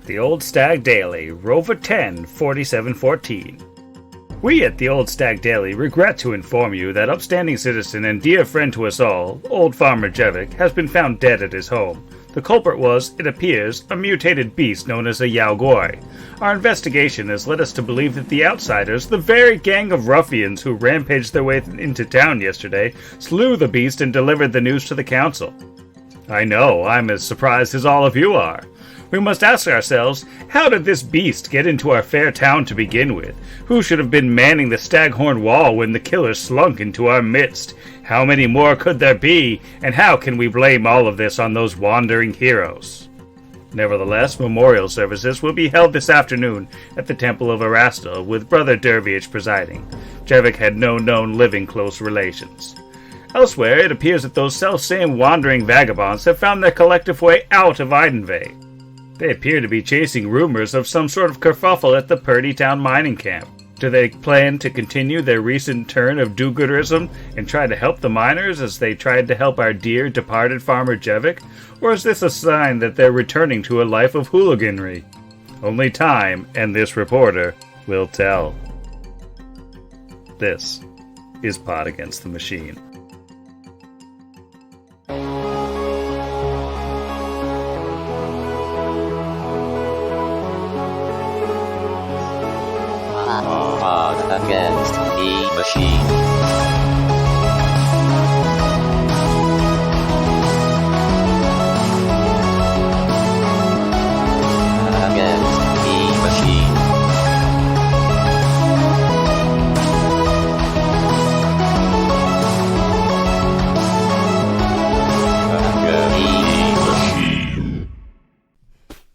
The Old Stag Daily, Rover 10, 4714. We at the Old Stag Daily regret to inform you that upstanding citizen and dear friend to us all, old Farmer Jevic, has been found dead at his home. The culprit was, it appears, a mutated beast known as a Yaogoi. Our investigation has led us to believe that the outsiders, the very gang of ruffians who rampaged their way into town yesterday, slew the beast and delivered the news to the council. I know, I'm as surprised as all of you are. We must ask ourselves, how did this beast get into our fair town to begin with? Who should have been manning the Staghorn Wall when the killer slunk into our midst? How many more could there be? And how can we blame all of this on those wandering heroes? Nevertheless, memorial services will be held this afternoon at the Temple of Erastil, with Brother Dervish presiding. Jevic had no known living close relations. Elsewhere, it appears that those self-same wandering vagabonds have found their collective way out of Iadenveigh. They appear to be chasing rumors of some sort of kerfuffle at the Purdy Town mining camp. Do they plan to continue their recent turn of do-gooderism and try to help the miners as they tried to help our dear departed Farmer Jevic? Or is this a sign that they're returning to a life of hooliganry? Only time and this reporter will tell. This is Pot Against the Machine. Against the machine.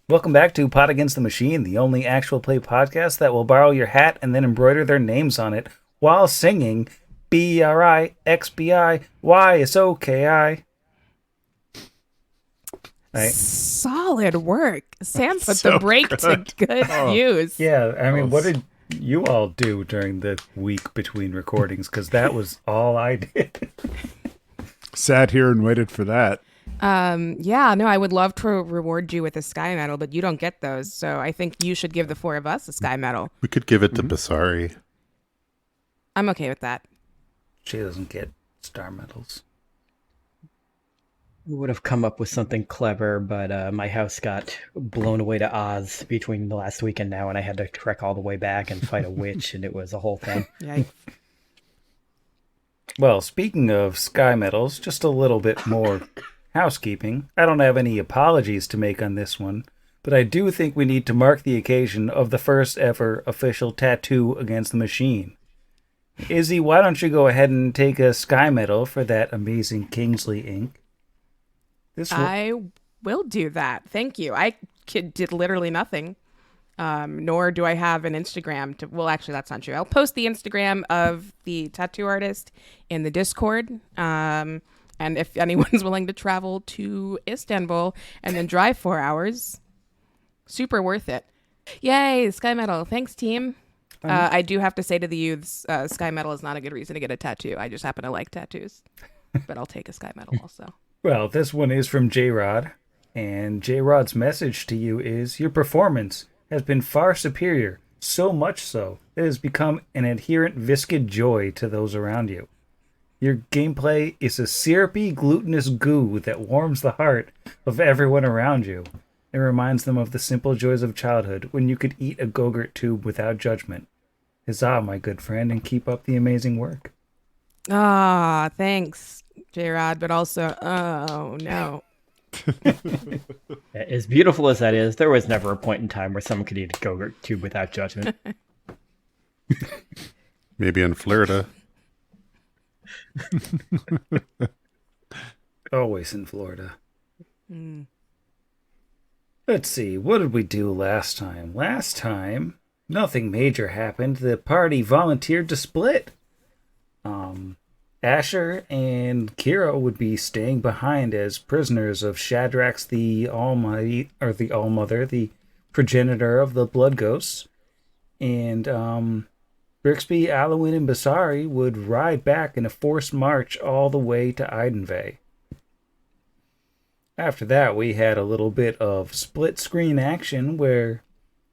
Welcome back to Pot Against the Machine, the only actual play podcast that will borrow your hat and then embroider their names on it while singing BRIXBIYSOKI. Right. Solid work. Sam put the break to good use. Yeah, I mean, what did you all do during the week between recordings? Because that was all I did. Sat here and waited for that. I would love to reward you with a Sky Medal, but you don't get those, so I think you should give the four of us a Sky Medal. We could give it to Basari. I'm okay with that. She doesn't get star medals. We would have come up with something clever, but my house got blown away to Oz between the last week and now, and I had to trek all the way back and fight a witch, and it was a whole thing. Yikes. Well, speaking of Sky Medals, just a little bit more housekeeping. I don't have any apologies to make on this one, but I do think we need to mark the occasion of the first ever official tattoo against the machine. Izzy, why don't you go ahead and take a Sky Medal for that amazing Kingsley ink? I will do that. Thank you. I did literally nothing, nor do I have an Instagram. Well, actually, that's not true. I'll post the Instagram of the tattoo artist in the Discord. And if anyone's willing to travel to Istanbul and then drive 4 hours, super worth it. Yay, Sky Medal. Thanks, team. I do have to say to the youths, Sky Medal is not a good reason to get a tattoo. I just happen to like tattoos. But I'll take a Sky Medal also. Well, this one is from J-Rod. And J-Rod's message to you is, your performance has been far superior. So much so, it has become an adherent viscid joy to those around you. Your gameplay is a syrupy, glutinous goo that warms the heart of everyone around you. It reminds them of the simple joys of childhood when you could eat a Go-Gurt tube without judgment. Huzzah, my good friend, and keep up the amazing work. Ah, thanks, J-Rod, but also, oh, no. As beautiful as that is, there was never a point in time where someone could eat a Go-Gurt tube without judgment. Maybe in Florida. Always in Florida. Let's see, what did we do last time? Last time, nothing major happened. The party volunteered to split. Asher and Kira would be staying behind as prisoners of Shadrax the Almighty, or the Allmother, the progenitor of the Blood Ghosts. And Brixby, Alwyn, and Basari would ride back in a forced march all the way to Iadenveigh. After that, we had a little bit of split screen action where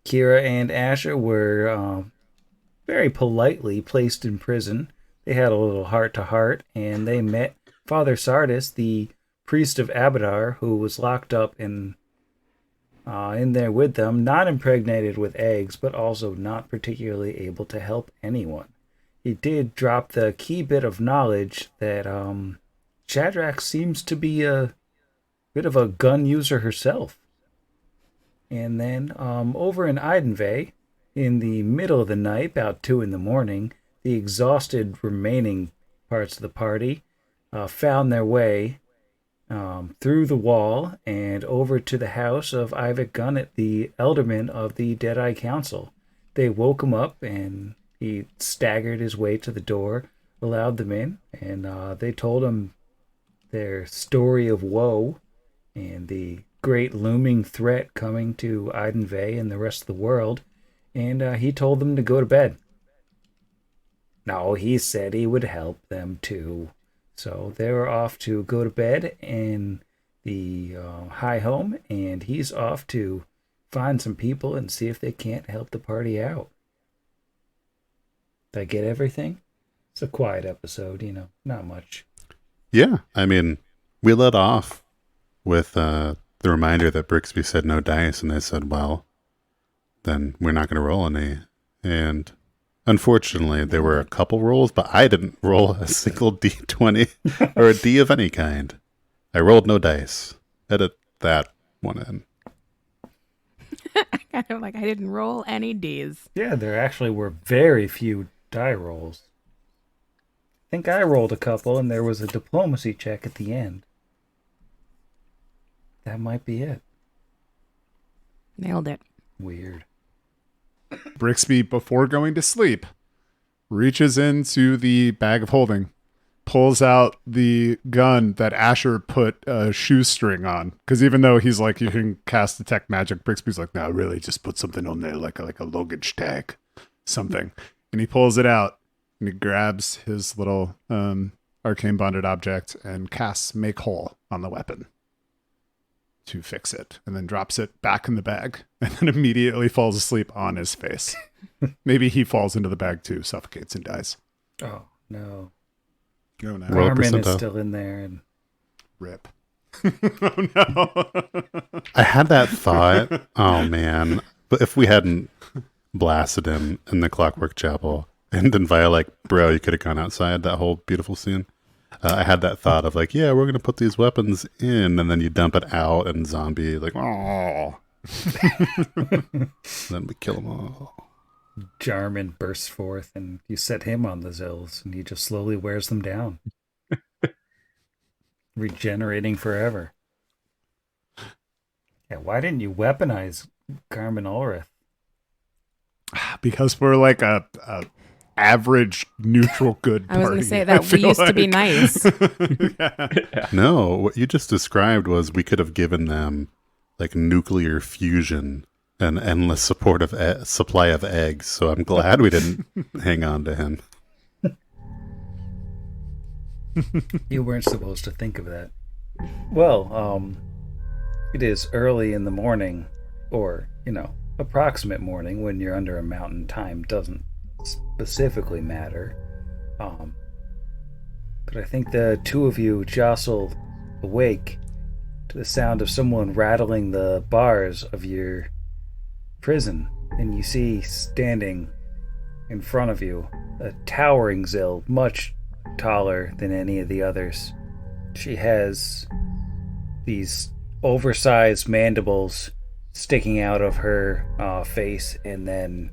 Kira and Asher were very politely placed in prison. They had a little heart-to-heart, and they met Father Sardis, the priest of Abadar, who was locked up in there with them, not impregnated with eggs, but also not particularly able to help anyone. He did drop the key bit of knowledge that Shadrach seems to be a bit of a gun user herself. And then over in Iadenveigh, in the middle of the night, about 2 a.m, the exhausted remaining parts of the party found their way through the wall and over to the house of Ivik Gunnet, the elderman of the Deadeye Council. They woke him up, and he staggered his way to the door, allowed them in, and they told him their story of woe and the great looming threat coming to Iadenveigh and the rest of the world, and he told them to go to bed. No, he said he would help them too. So they were off to go to bed in the high home, and he's off to find some people and see if they can't help the party out. Did I get everything? It's a quiet episode, not much. Yeah, I mean, we let off with the reminder that Brixby said no dice, and they said, well, then we're not going to roll any. And unfortunately, there were a couple rolls, but I didn't roll a single D20 or a D of any kind. I rolled no dice. Edit that one in. Kind of like I didn't roll any Ds. Yeah, there actually were very few die rolls. I think I rolled a couple, and there was a diplomacy check at the end. That might be it. Nailed it. Weird. Brixby, before going to sleep, reaches into the bag of holding, pulls out the gun that Asher put a shoestring on. Because even though he's like, you can cast detect magic, Brixby's like, no, really, just put something on there, like a luggage tag, something. And he pulls it out, and he grabs his little arcane bonded object and casts Make Whole on the weapon to fix it, and then drops it back in the bag, and then immediately falls asleep on his face. Maybe he falls into the bag too, suffocates, and dies. Oh, no. Oh, no. Roll Armin is percentile. still in there. And Rip. Oh, no. I had that thought, oh man, but if we hadn't blasted him in the Clockwork Chapel, and then Via like, bro, you could have gone outside, that whole beautiful scene. I had that thought of like, yeah, we're going to put these weapons in, and then you dump it out, and zombie, like, oh. Then we kill them all. Jarman bursts forth, and you set him on the zills, and he just slowly wears them down. Regenerating forever. Yeah, why didn't you weaponize Carmen Ulrith? Because we're like a average neutral good party. I was going to say that we used to be nice. Yeah. No, what you just described was we could have given them like nuclear fusion and endless support of supply of eggs. So I'm glad we didn't hang on to him. You weren't supposed to think of that. Well, it is early in the morning, or, approximate morning when you're under a mountain. Time doesn't specifically matter. But I think the two of you jostle awake to the sound of someone rattling the bars of your prison, and you see standing in front of you a towering Zill, much taller than any of the others. She has these oversized mandibles sticking out of her face, and then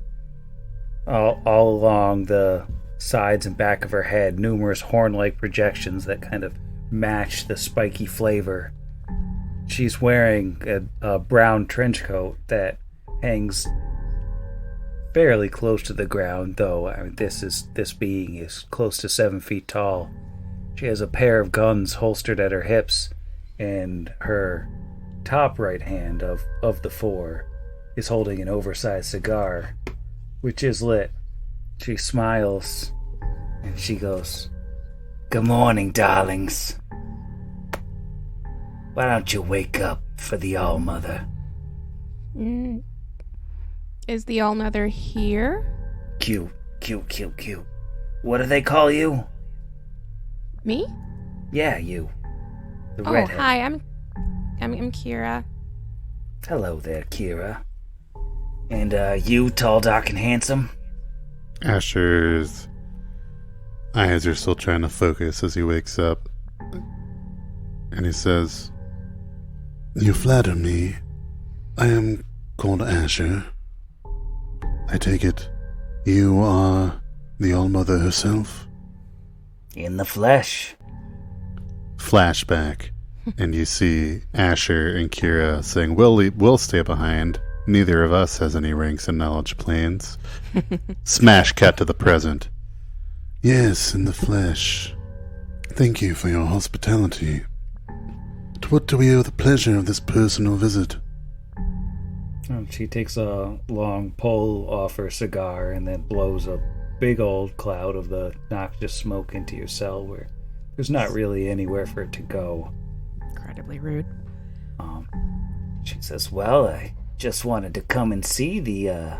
all along the sides and back of her head, numerous horn-like projections that kind of match the spiky flavor. She's wearing a brown trench coat that hangs fairly close to the ground, though this being is close to 7 feet tall. She has a pair of guns holstered at her hips, and her top right hand of the four is holding an oversized cigar, which is lit. She smiles, and she goes, "Good morning, darlings." Why don't you wake up for the All-Mother? Is the All-Mother here? Cute. What do they call you? Me? Yeah, you. The Oh, redhead. hi, I'm Kira. Hello there, Kira. And, you, tall, dark, and handsome? Asher's eyes are still trying to focus as he wakes up. And he says, "You flatter me. I am called Asher. I take it you are the All-Mother herself?" In the flesh. Flashback. And you see Asher and Kira saying, we'll stay behind. Neither of us has any ranks and knowledge planes. Smash cut to the present. "Yes, in the flesh. Thank you for your hospitality. To what do we owe the pleasure of this personal visit?" She takes a long pull off her cigar and then blows a big old cloud of the noxious smoke into your cell where there's not really anywhere for it to go. Incredibly rude. She says, well, I just wanted to come and see the,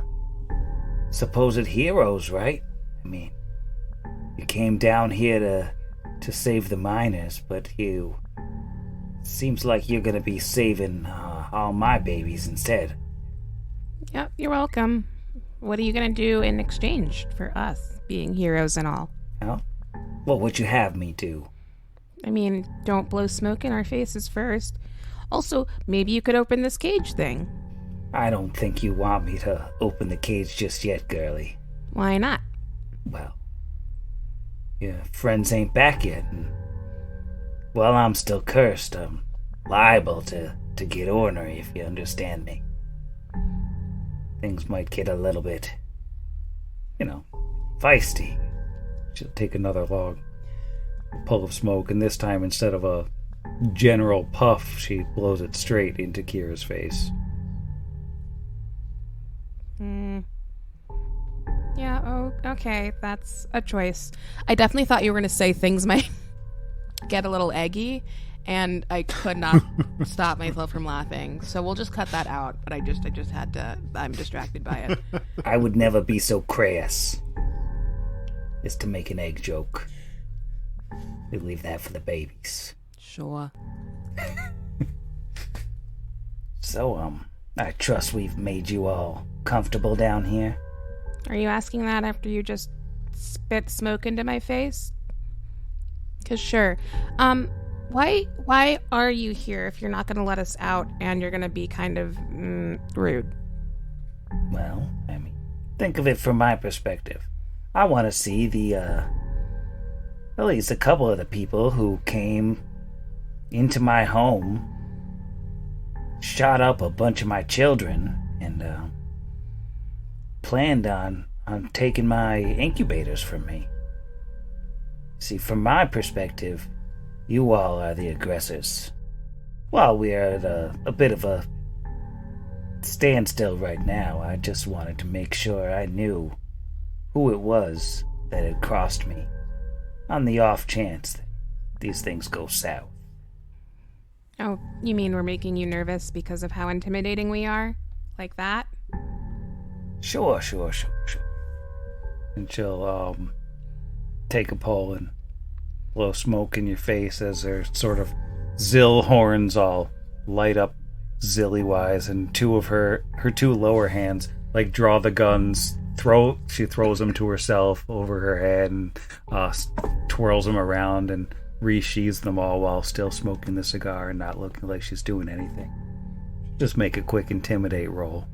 supposed heroes, right? I mean, you came down here to save the miners, but seems like you're gonna be saving, all my babies instead. Yep, you're welcome. What are you gonna do in exchange for us being heroes and all? Well, what would you have me do? I mean, don't blow smoke in our faces first. Also, maybe you could open this cage thing. I don't think you want me to open the cage just yet, girlie. Why not? Well, your friends ain't back yet, and while I'm still cursed, I'm liable to get ornery, if you understand me. Things might get a little bit, feisty. She'll take another long pull of smoke, and this time instead of a general puff, she blows it straight into Kira's face. Yeah, oh, okay, that's a choice. I definitely thought you were going to say things might get a little eggy, and I could not stop myself from laughing. So we'll just cut that out, but I just had to, I'm distracted by it. I would never be so crass as to make an egg joke. We leave that for the babies. Sure. So, I trust we've made you all comfortable down here. Are you asking that after you just spit smoke into my face? 'Cause sure. Why are you here if you're not going to let us out and you're going to be kind of rude? Well, I mean, think of it from my perspective. I want to see at least a couple of the people who came into my home, shot up a bunch of my children, and planned on taking my incubators from me. See, from my perspective, you all are the aggressors. While we are at a bit of a standstill right now, I just wanted to make sure I knew who it was that had crossed me, on the off chance that these things go south. Oh, you mean we're making you nervous because of how intimidating we are? Like that? Sure. And she'll take a pull and blow smoke in your face as her sort of zill horns all light up zilly-wise, and two of her two lower hands like draw the guns. She throws them to herself over her head and twirls them around and re-sheathes them all while still smoking the cigar and not looking like she's doing anything. Just make a quick intimidate roll.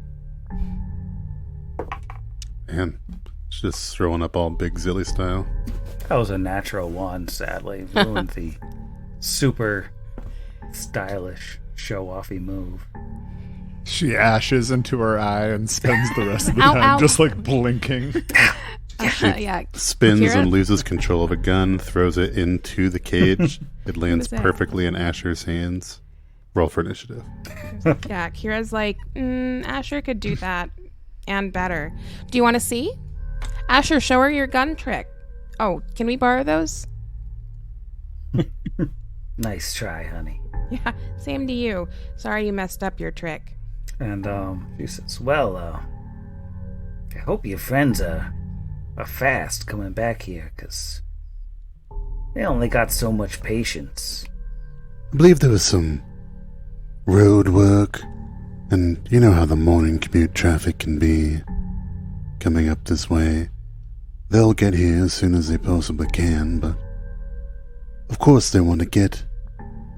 Man, she's just throwing up all big Zilly style. That was a natural one, sadly. Ruined the super stylish, show-offy move. She ashes into her eye and spends the rest of the time just like blinking. Yeah. Spins Kira? and loses control of a gun, throws it into the cage. It lands that? perfectly in Asher's hands. Roll for initiative. Yeah, Kira's like, Asher could do that and better. Do you want to see? Asher, show her your gun trick. Oh, can we borrow those? Nice try, honey. Yeah, same to you. Sorry you messed up your trick. And she says, well, I hope your friends are fast coming back here, 'cause they only got so much patience. I believe there was some road work, and you know how the morning commute traffic can be coming up this way. They'll get here as soon as they possibly can, but of course they want to get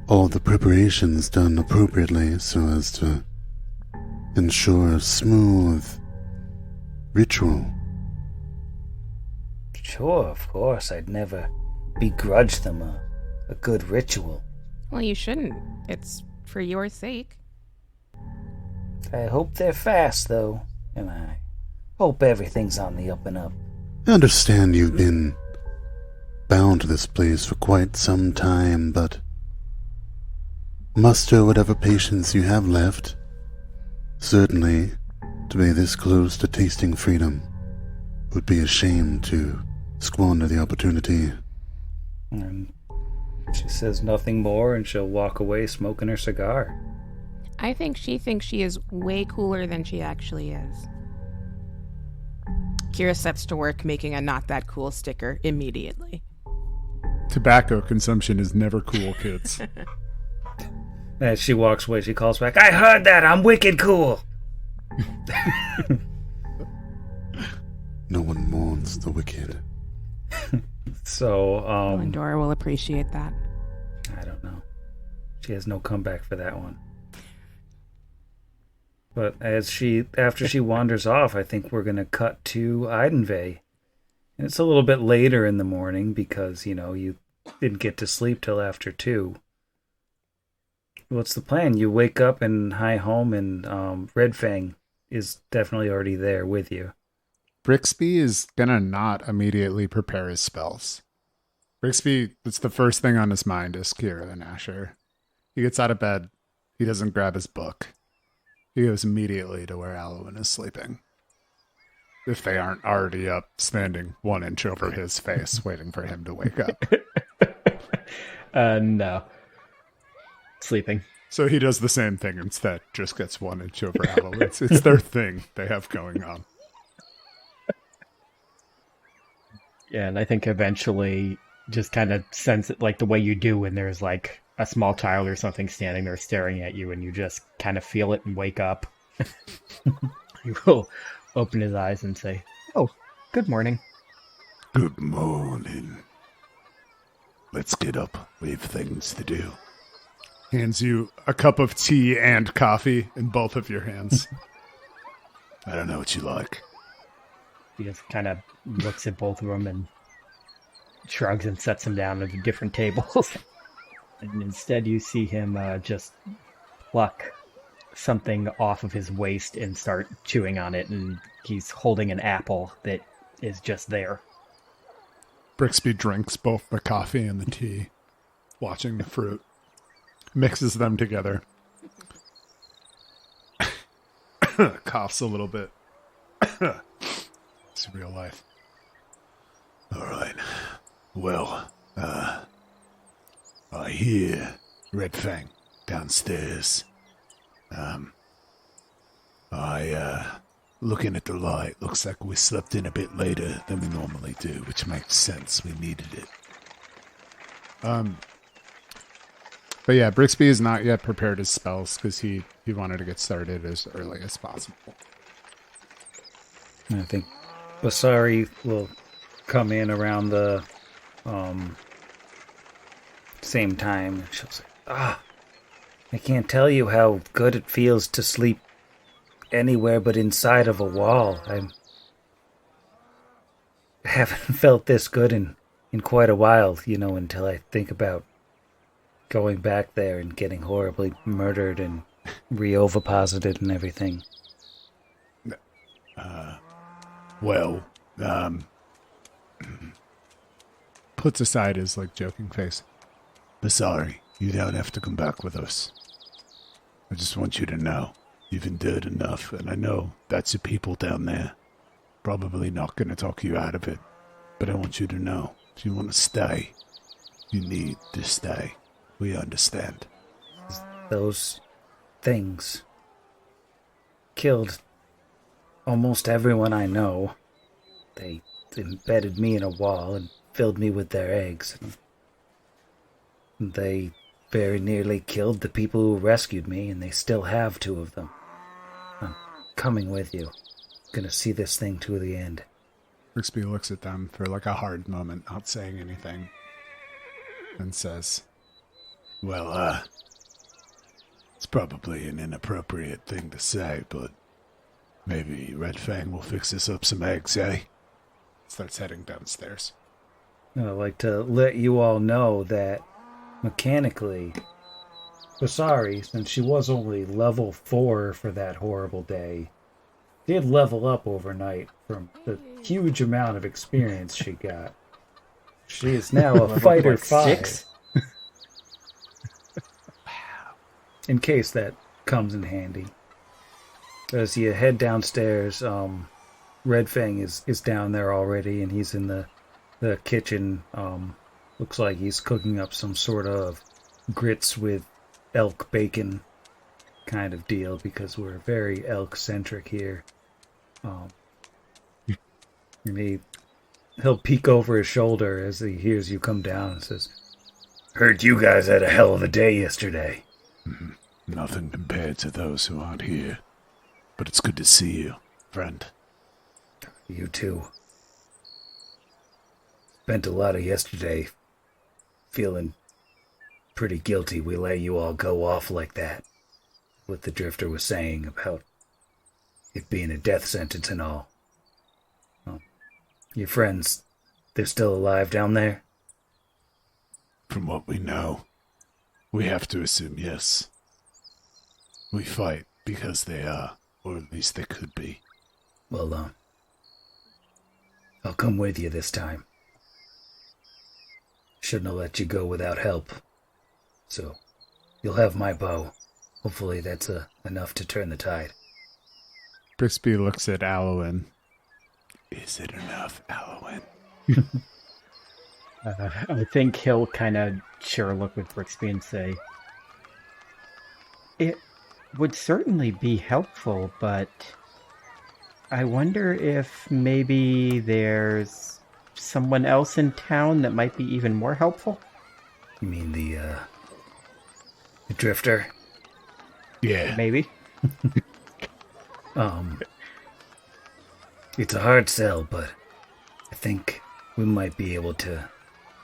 all the preparations done appropriately so as to ensure a smooth ritual. Sure, of course, I'd never begrudge them a good ritual. Well, you shouldn't. It's for your sake. I hope they're fast, though, and I hope everything's on the up and up. I understand you've been bound to this place for quite some time, but muster whatever patience you have left. Certainly, to be this close to tasting freedom would be a shame to squander the opportunity. And she says nothing more, and she'll walk away smoking her cigar. I think she thinks she is way cooler than she actually is. Kira sets to work making a not that cool sticker immediately. Tobacco consumption is never cool, kids. As she walks away, she calls back, I heard that! I'm wicked cool! No one mourns the wicked. So, Dora will appreciate that. I don't know. She has no comeback for that one. But after she wanders off, I think we're going to cut to Iadenveigh. And it's a little bit later in the morning because, you didn't get to sleep till after 2. What's the plan? You wake up and hie home, and Redfang is definitely already there with you. Brixby is gonna not immediately prepare his spells. Brixby, it's the first thing on his mind is Kira and Asher. He gets out of bed. He doesn't grab his book. He goes immediately to where Alwyn is sleeping. If they aren't already up, standing 1 inch over his face, waiting for him to wake up. No. Sleeping. So he does the same thing instead, just gets 1 inch over Alwyn. It's their thing they have going on. Yeah, and I think eventually just kind of sense it like the way you do when there's like a small child or something standing there staring at you and you just kind of feel it and wake up. He will open his eyes and say, "Oh, good morning." Good morning. Let's get up. We have things to do. Hands you a cup of tea and coffee in both of your hands. I don't know what you like. He just kind of looks at both of them and shrugs and sets them down at different tables. And instead you see him just pluck something off of his waist and start chewing on it. And he's holding an apple that is just there. Brixby drinks both the coffee and the tea, watching the fruit. Mixes them together. Coughs a little bit. It's real life. All right. Well, I hear Redfang downstairs. Looking at the light, looks like we slept in a bit later than we normally do, which makes sense. We needed it. But yeah, Brixby has not yet prepared his spells because he wanted to get started as early as possible. I think Basari will come in around the same time. She'll say, I can't tell you how good it feels to sleep anywhere but inside of a wall. I haven't felt this good in quite a while, until I think about going back there and getting horribly murdered and re-oviposited and everything. Puts aside his joking face. Sorry, you don't have to come back with us. I just want you to know you've endured enough, and I know that's the people down there. Probably not going to talk you out of it, but I want you to know if you want to stay, you need to stay. We understand. those things killed almost everyone I know. They embedded me in a wall and filled me with their eggs. They very nearly killed the people who rescued me, and they still have 2 of them. I'm coming with you. Gonna see this thing to the end. Brixby looks at them for like a hard moment, not saying anything, and says, Well, it's probably an inappropriate thing to say, but maybe Red Fang will fix us up some eggs, eh? Starts heading downstairs. I'd like to let you all know that mechanically, Basari, since she was only level 4 for that horrible day, did level up overnight from the huge amount of experience she got. She is now a fighter 5. In case that comes in handy. As you head downstairs, Red Fang is down there already, and he's in the kitchen. Looks like he's cooking up some sort of grits with elk bacon kind of deal, because we're very elk-centric here. And he'll peek over his shoulder as he hears you come down and says, "Heard you guys had a hell of a day yesterday." Nothing compared to those who aren't here. But it's good to see you, friend. You too. Spent a lot of yesterday feeling pretty guilty we let you all go off like that. What the Drifter was saying about it being a death sentence and all. Well, your friends, they're still alive down there? From what we know, we have to assume yes. We fight because they are, or at least they could be. Well, I'll come with you this time. Shouldn't have let you go without help. So, you'll have my bow. Hopefully that's enough to turn the tide. Brixby looks at Alwyn. Is it enough, Alwyn? I think he'll kind of share a look with Brixby and say, "It would certainly be helpful, but I wonder if maybe there's someone else in town that might be even more helpful." You mean the Drifter? Yeah. Maybe. It's a hard sell, but I think we might be able to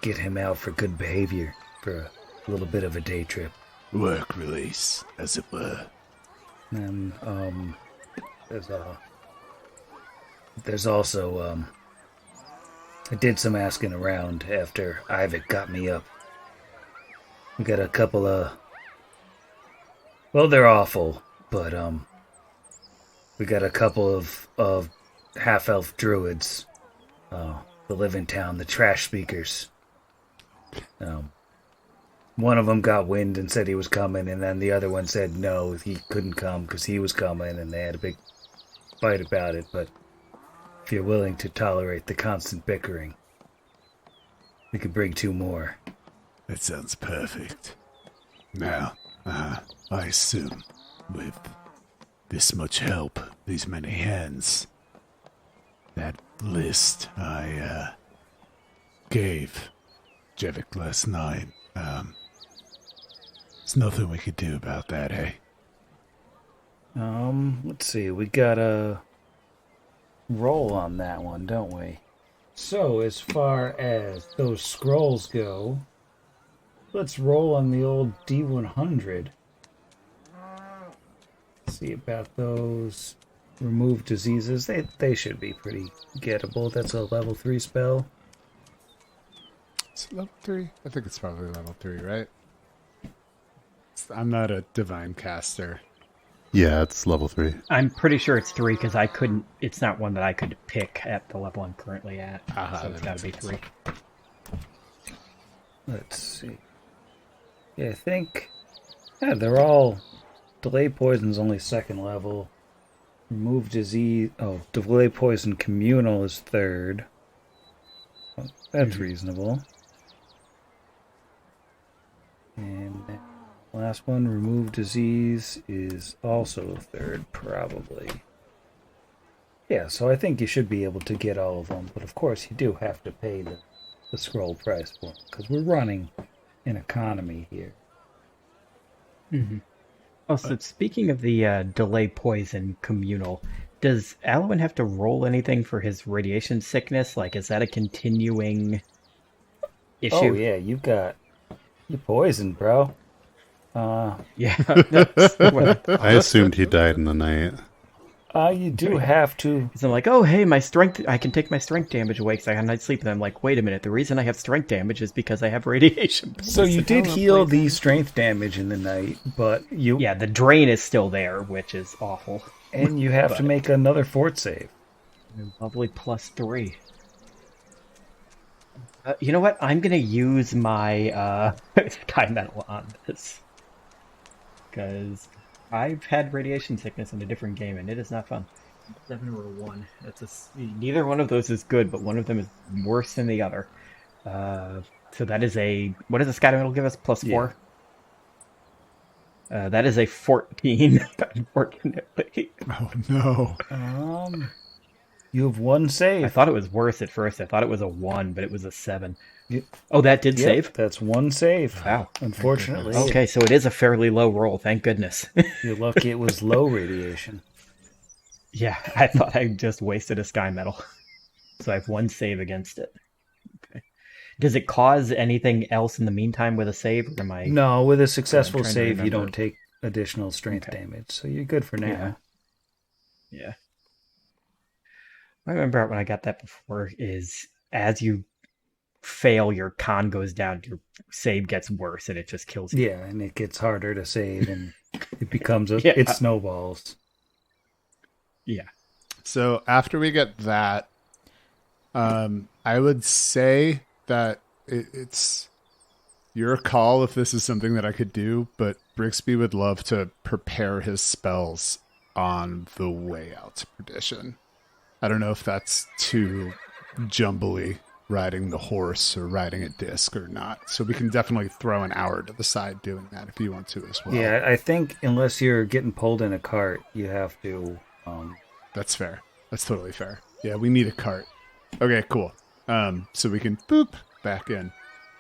get him out for good behavior for a little bit of a day trip. Work release, as it were. And, there's also, I did some asking around after Ivic got me up. We got a couple of, well, they're awful, but, we got a couple of half-elf druids, that live in town, the trash speakers. One of them got wind and said he was coming, and then the other one said no, he couldn't come because he was coming, and they had a big fight about it. But if you're willing to tolerate the constant bickering, we could bring 2 more. That sounds perfect. Now, I assume, with this much help, these many hands, that list I gave Jevik last night, there's nothing we could do about that, eh? Let's see, we got a roll on that one, don't we? So, as far as those scrolls go, let's roll on the old D100. See about those remove diseases. They should be pretty gettable. That's a level 3 spell. Is it level 3? I think it's probably level 3, right? I'm not a divine caster. Yeah, it's level 3. I'm pretty sure it's 3 because it's not one that I could pick at the level I'm currently at. So it's got to be 3. Let's see. Yeah, I think... Yeah, they're all... Delay Poison's only 2nd level. Remove Disease... Oh, Delay Poison Communal is 3rd. Oh, that's reasonable. And Last one, remove disease, is also third, probably. Yeah, so I think you should be able to get all of them, but of course you do have to pay the scroll price for them, because we're running an economy here. Mm-hmm. Oh, so speaking of the delay poison communal, does Alwyn have to roll anything for his radiation sickness? Like, is that a continuing issue? Oh yeah, you're poisoned, bro. Yeah, that's what I assumed he died in the night. You do have to. Because I'm like, oh, hey, my strength, I can take my strength damage away because I have night sleep. And I'm like, wait a minute, the reason I have strength damage is because I have radiation poison. So you did heal the strength damage in the night, but you... Yeah, the drain is still there, which is awful. And you have to make another fort save. Lovely +3. You know what? I'm going to use my Sky Metal on this. Because I've had radiation sickness in a different game, and it is not fun. 7 or a 1. Neither one of those is good, but one of them is worse than the other. So that is a... What does the Sky Metal give us? +4? Yeah. That is a 14, unfortunately. Oh, no. You have one save. I thought it was worse at first. I thought it was a 1, but it was a 7. Oh, that did save? That's one save. Wow. Unfortunately. Okay, so it is a fairly low roll. Thank goodness. You're lucky it was low radiation. Yeah, I thought I just wasted a Sky Metal. So I have one save against it. Okay. Does it cause anything else in the meantime with a save? Or am I... No, with a successful save, you don't take additional strength damage. So you're good for now. Yeah. I remember when I got that before is as you fail, your con goes down, your save gets worse, and it just kills you. Yeah, and it gets harder to save, and it becomes it snowballs. Yeah. So after we get that, I would say that it's your call if this is something that I could do, but Brixby would love to prepare his spells on the way out to perdition. I don't know if that's too jumbly, riding the horse or riding a disc or not. So we can definitely throw an hour to the side doing that if you want to as well. Yeah, I think unless you're getting pulled in a cart, you have to... That's fair. That's totally fair. Yeah, we need a cart. Okay, cool. So we can boop back in.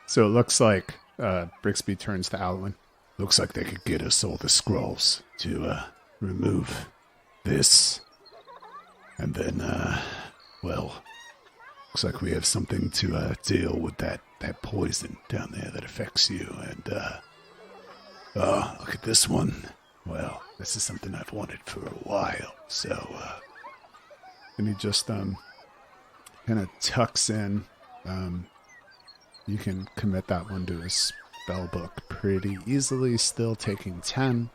So it looks like Brixby turns to Alwyn. Looks like they could get us all the scrolls to remove this. And then, looks like we have something to deal with that poison down there that affects you. And, look at this one. Well, this is something I've wanted for a while, so, And he just, kind of tucks in. You can commit that one to his spell book pretty easily, still taking 10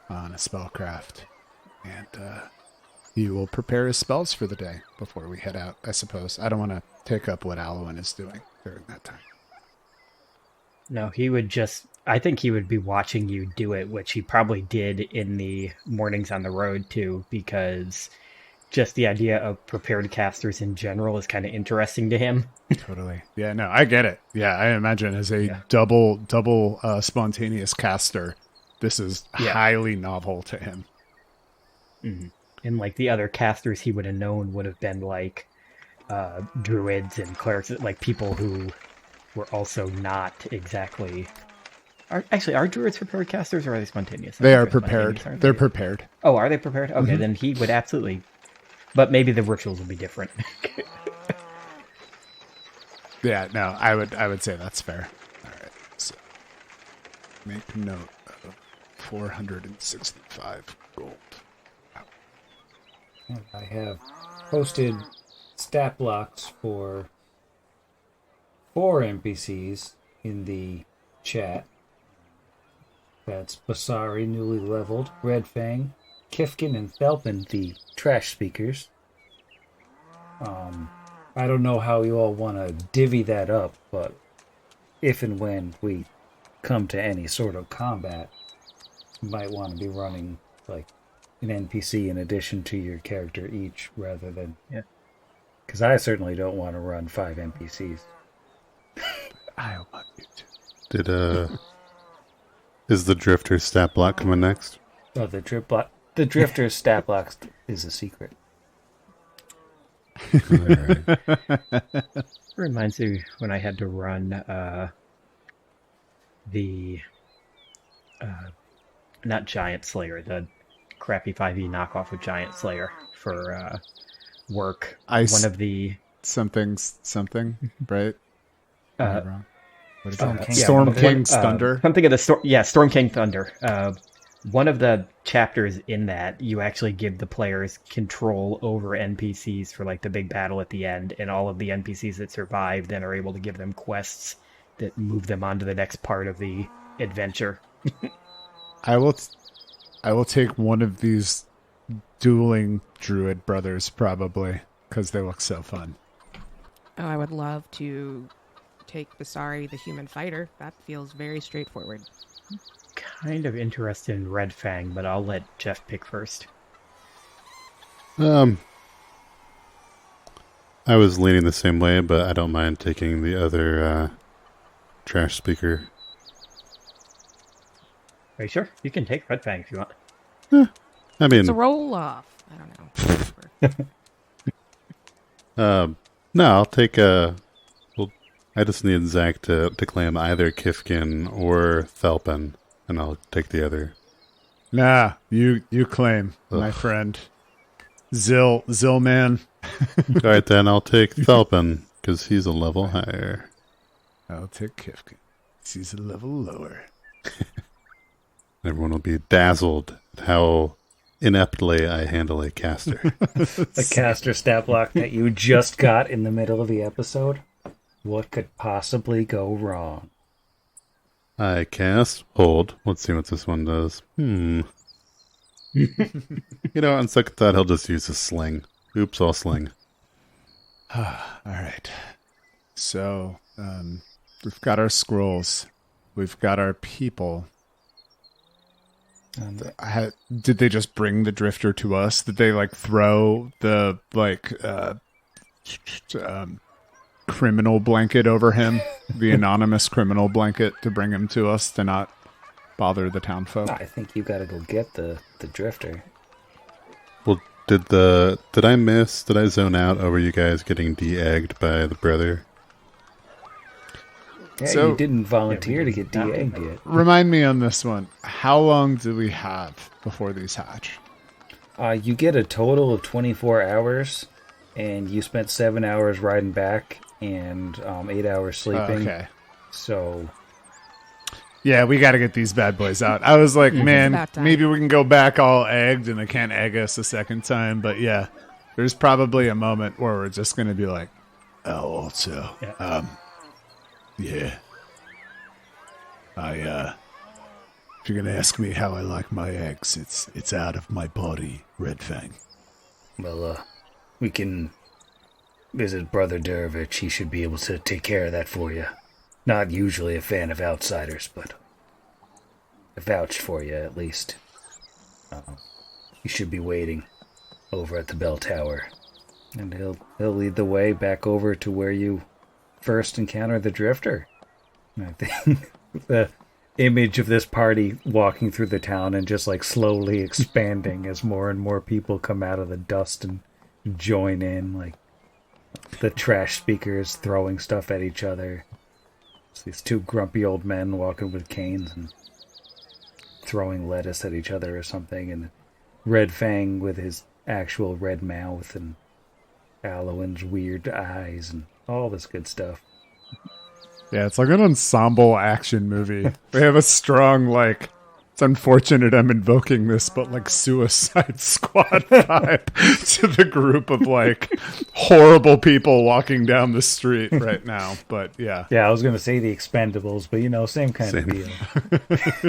on a spellcraft. And, he will prepare his spells for the day before we head out, I suppose. I don't want to take up what Alwyn is doing during that time. No, he would just... I think he would be watching you do it, which he probably did in the mornings on the road, too, because just the idea of prepared casters in general is kind of interesting to him. Totally. Yeah, no, I get it. Yeah, I imagine as a double spontaneous caster, this is highly novel to him. Mm-hmm. And like the other casters he would have known would have been like druids and clerics, like people who were also not exactly... Are druids prepared casters or are they spontaneous? They are prepared. They're prepared. Oh, are they prepared? Okay, then he would absolutely... But maybe the rituals will be different. Yeah, no, I would say that's fair. All right, so make note of 465 gold. I have posted stat blocks for 4 NPCs in the chat. That's Basari, newly leveled, Red Fang, Kifkin, and Thelpin, the trash speakers. I don't know how you all want to divvy that up, but if and when we come to any sort of combat, you might want to be running like an NPC in addition to your character each, rather than... Yeah. Because I certainly don't want to run 5 NPCs. I want you to. Is the drifter stat block coming next? Oh, the drifter's stat block is a secret. All right. It reminds me when I had to run not Giant Slayer, the crappy 5e knockoff of Giant Slayer for work. Ice. One of the something, right? What is it? Storm Storm King's Thunder. Something of the Storm. Yeah, Storm King Thunder. One of the chapters in that, you actually give the players control over NPCs for like the big battle at the end, and all of the NPCs that survive then are able to give them quests that move them on to the next part of the adventure. I will take one of these dueling druid brothers probably because they look so fun. Oh, I would love to take Basari, the human fighter. That feels very straightforward. Kind of interested in Red Fang, but I'll let Jeff pick first. I was leaning the same way, but I don't mind taking the other trash speaker. Are you sure? You can take Red Fang if you want. I mean, It's a roll off. I don't know. no, I'll take a. Well, I just need Zach to claim either Kifkin or Thelpin, and I'll take the other. Nah, you claim, my friend. Zil man. All right, then I'll take Thelpin because he's a level higher. I'll take Kifkin. He's a level lower. Everyone will be dazzled at how ineptly I handle a caster. The caster stat block that you just got in the middle of the episode. What could possibly go wrong? I cast hold. Let's see what this one does. You know, on second thought, he'll just use a sling. Oops, I'll sling. All right. So, we've got our scrolls. We've got our people. Did they just bring the drifter to us? Did they like throw the criminal blanket over him, the anonymous criminal blanket, to bring him to us to not bother the townfolk? I think you gotta go get the drifter. Well, did I zone out over you guys getting de-egged by the brother? Yeah, So- you didn't volunteer to get de-egged yet. Remind me on this one. How long do we have before these hatch? You get a total of 24 hours, and you spent 7 hours riding back and 8 hours sleeping. Okay. So, Yeah, we got to get these bad boys out. I was like, man, about time. maybe we can go back all egged and they can't egg us a second time. But yeah, there's probably a moment where we're just going to be like, Also, Yeah. yeah. If you're gonna ask me how I like my eggs, it's out of my body, Red Fang. well, we can visit Brother Dervich. He should be able to take care of that for you. Not usually a fan of outsiders, but I vouched for you at least. You should be waiting over at the bell tower, and he'll lead the way back over to where you first encounter the drifter. I think the image of this party walking through the town and just like slowly expanding as more and more people come out of the dust and join in, like the trash speakers throwing stuff at each other. It's these two grumpy old men walking with canes and throwing lettuce at each other or something, and Red Fang with his actual red mouth and Alowin's weird eyes and all this good stuff. yeah, it's like an ensemble action movie. We have a strong, like, it's unfortunate I'm invoking this, but like Suicide Squad vibe to the group of like horrible people walking down the street right now. But yeah. Yeah, I was going to say the Expendables, but same kind of deal.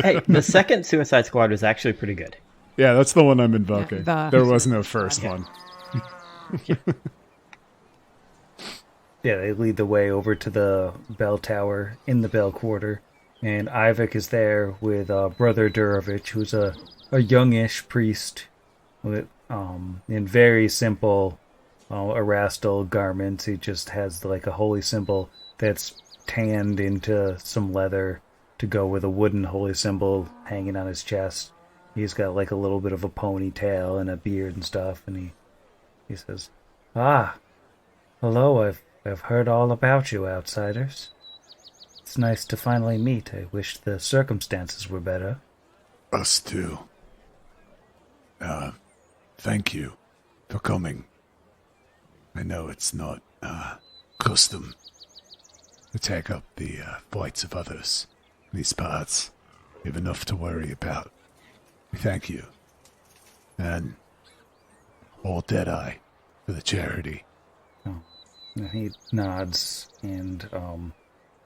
Hey, the second Suicide Squad was actually pretty good. Yeah, that's the one I'm invoking. Yeah, there was no first one. Yeah, they lead the way over to the bell tower in the bell quarter, and Iadenveigh is there with Brother Dervich, who's a youngish priest with in very simple Erastil garments. He just has like a holy symbol that's tanned into some leather to go with a wooden holy symbol hanging on his chest. He's got like a little bit of a ponytail and a beard and stuff, and he says, "Ah, hello, I've heard all about you, outsiders. It's nice to finally meet. I wish the circumstances were better." Us too. Thank you for coming. I know it's not, custom to take up the fights of others in these parts. We have enough to worry about. We thank you. And all Deadeye for the charity. Oh. And he nods, and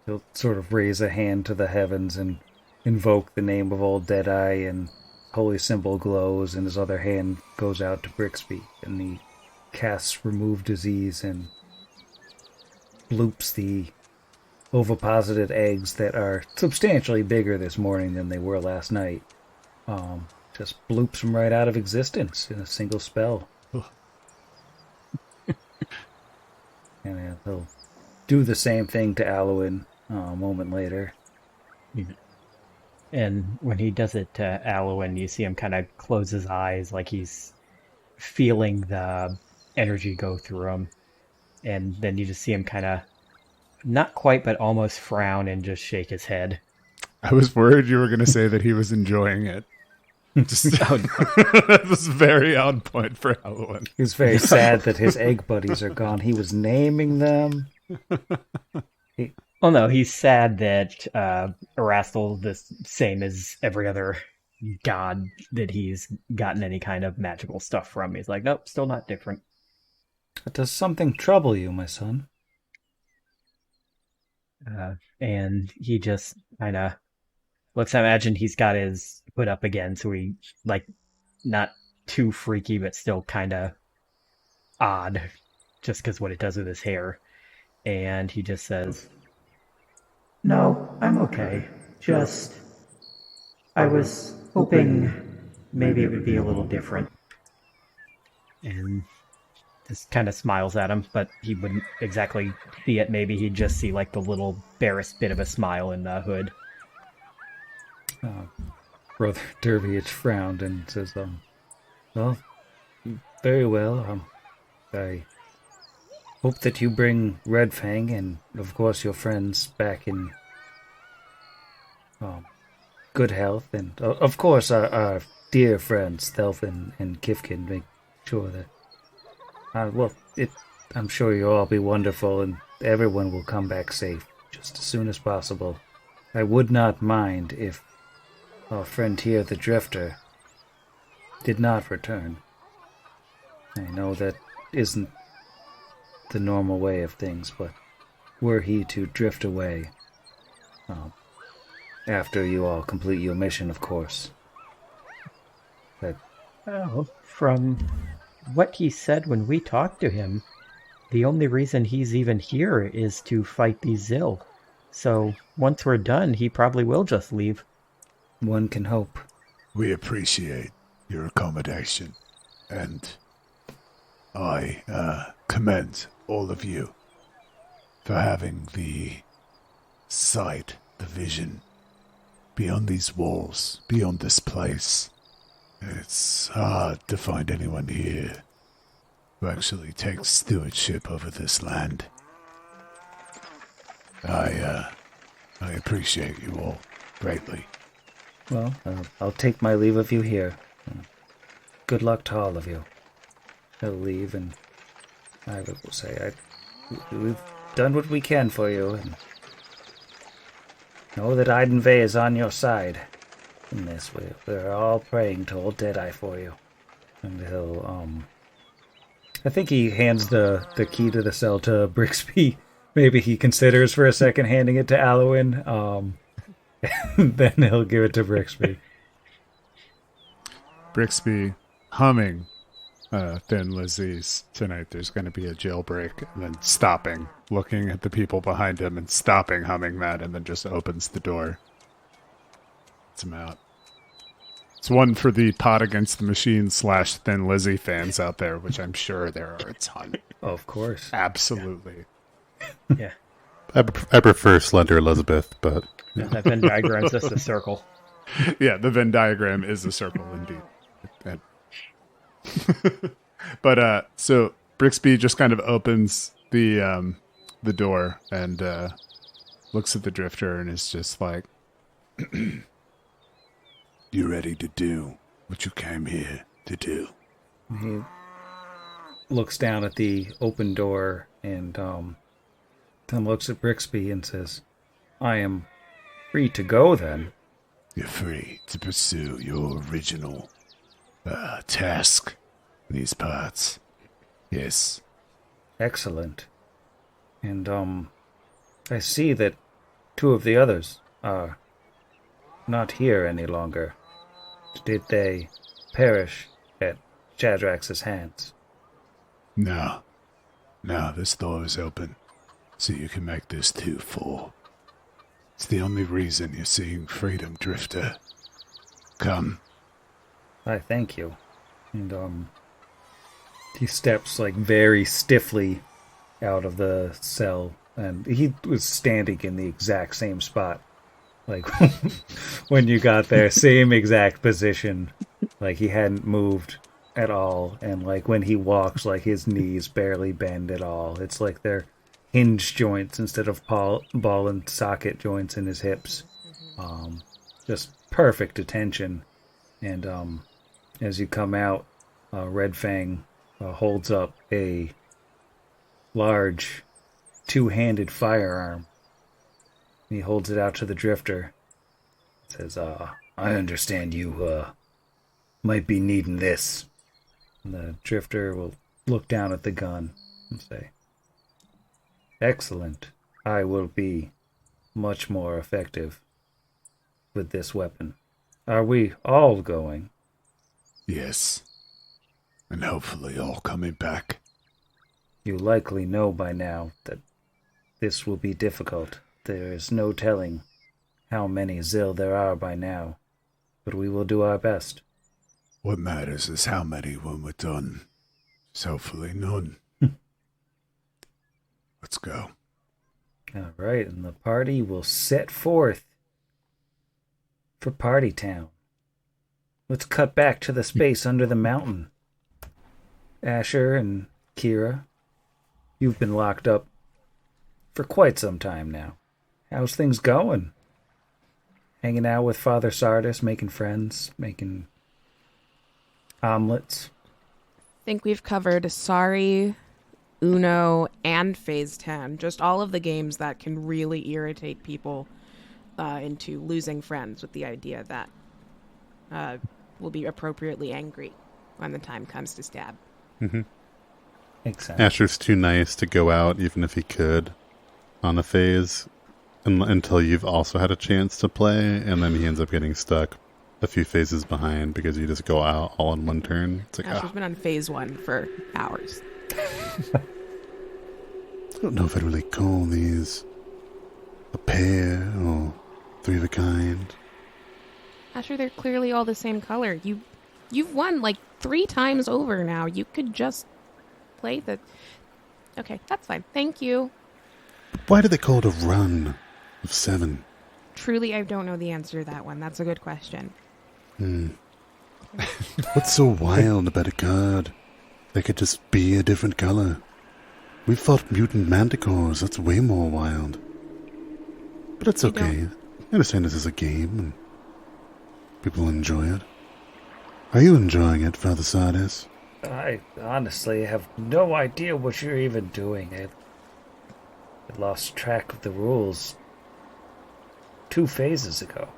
he'll sort of raise a hand to the heavens and invoke the name of old Deadeye, and holy symbol glows, and his other hand goes out to Brixby, and he casts Remove Disease and bloops the oviposited eggs that are substantially bigger this morning than they were last night. Just bloops them right out of existence in a single spell. And he'll do the same thing to Alwyn a moment later. And when he does it to Alwyn, you see him kind of close his eyes like he's feeling the energy go through him. And then you just see him kind of, not quite, but almost frown and just shake his head. I was worried you were going to say that he was enjoying it. Just, that was a very odd point for Halloween. He was very sad that his egg buddies are gone. He was naming them. Oh no, he's sad that Erastil, the same as every other god that he's gotten any kind of magical stuff from. He's like, nope, still not different. Does something trouble you, my son? And he just kind of looks, I imagine he's got his hood up again, so he, like, not too freaky, but still kind of odd, just because what it does with his hair. And he just says, no, I'm okay. Just, I was hoping maybe it would be a little different. And just kind of smiles at him, but he wouldn't exactly see it. Maybe he'd just see, like, the little barest bit of a smile in the hood. Brother Dervish frowned and says, well, very well. I hope that you bring Redfang and, of course, your friends back in good health. And, of course, our dear friends, Thelf and Kifkin, make sure that, I'm sure you'll all be wonderful and everyone will come back safe just as soon as possible. I would not mind if our friend here, the Drifter, did not return. I know that isn't the normal way of things, but were he to drift away, after you all complete your mission, of course. Well, from what he said when we talked to him, the only reason he's even here is to fight these Zill. So once we're done, he probably will just leave. One can hope. We appreciate your accommodation, and I commend all of you for having the sight, the vision, beyond these walls, beyond this place. It's hard to find anyone here who actually takes stewardship over this land. I appreciate you all greatly. Well, I'll take my leave of you here. Good luck to all of you. I'll leave, and I will say we've done what we can for you, and know that Iadenveigh is on your side in this. We're all praying to old Deadeye for you. And he'll, I think he hands the key to the cell to Brixby. Maybe he considers for a second handing it to Alwyn. Then he'll give it to Brixby. Brixby humming Thin Lizzie's Tonight There's Going to Be a Jailbreak, and then stopping, looking at the people behind him and stopping humming that, and then just opens the door. It's him out. It's one for the Pot Against the Machine / Thin Lizzy fans out there, which I'm sure there are a ton. Of course. Absolutely. Yeah. I prefer Slender Elizabeth, but Yeah, that Venn diagram's just a circle. Yeah, the Venn diagram is a circle indeed. But so Brixby just kind of opens the door and looks at the drifter and is just like, You ready to do what you came here to do? He looks down at the open door and then looks at Brixby and says, I am free to go then. You're free to pursue your original task in these parts. Yes. Excellent. And I see that 2 of the others are not here any longer. Did they perish at Shadrax's hands? No. No, this door is open, so you can make this 2-4. It's the only reason you're seeing Freedom Drifter. Come. I thank you. And he steps like very stiffly out of the cell, and he was standing in the exact same spot. Like when you got there, same exact position. Like he hadn't moved at all, and like when he walks, like his knees barely bend at all. It's like they're hinge joints instead of ball and socket joints in his hips. Just perfect attention. And as you come out, Red Fang holds up a large 2-handed firearm. He holds it out to the drifter. Says, I understand you might be needing this. And the drifter will look down at the gun and say, excellent. I will be much more effective with this weapon. Are we all going? Yes. And hopefully all coming back. You likely know by now that this will be difficult. There is no telling how many Zil there are by now, but we will do our best. What matters is how many when we're done. So hopefully none. Let's go. All right, and the party will set forth for Party Town. Let's cut back to the space under the mountain. Asher and Kira, you've been locked up for quite some time now. How's things going? Hanging out with Father Sardis, making friends, making omelets. I think we've covered Sorry, Uno, and Phase 10. Just all of the games that can really irritate people into losing friends with the idea that we'll be appropriately angry when the time comes to stab. Mm-hmm. Makes sense. Asher's too nice to go out, even if he could, on a phase until you've also had a chance to play, and then he ends up getting stuck a few phases behind because you just go out all in one turn. It's like, Asher's been on Phase 1 for hours. I don't know if I'd really call these a pair or 3 of a kind. Asher, they're clearly all the same color. You've won like 3 times over now. You could just play the... Okay, that's fine. Thank you. Why do they call it a run of 7? Truly, I don't know the answer to that one. That's a good question. What's so wild about a card? They could just be a different color. We've fought mutant manticores. That's way more wild. But it's okay. I understand this is a game and people enjoy it. Are you enjoying it, Father Sardis? I honestly have no idea what you're even doing. I lost track of the rules 2 phases ago.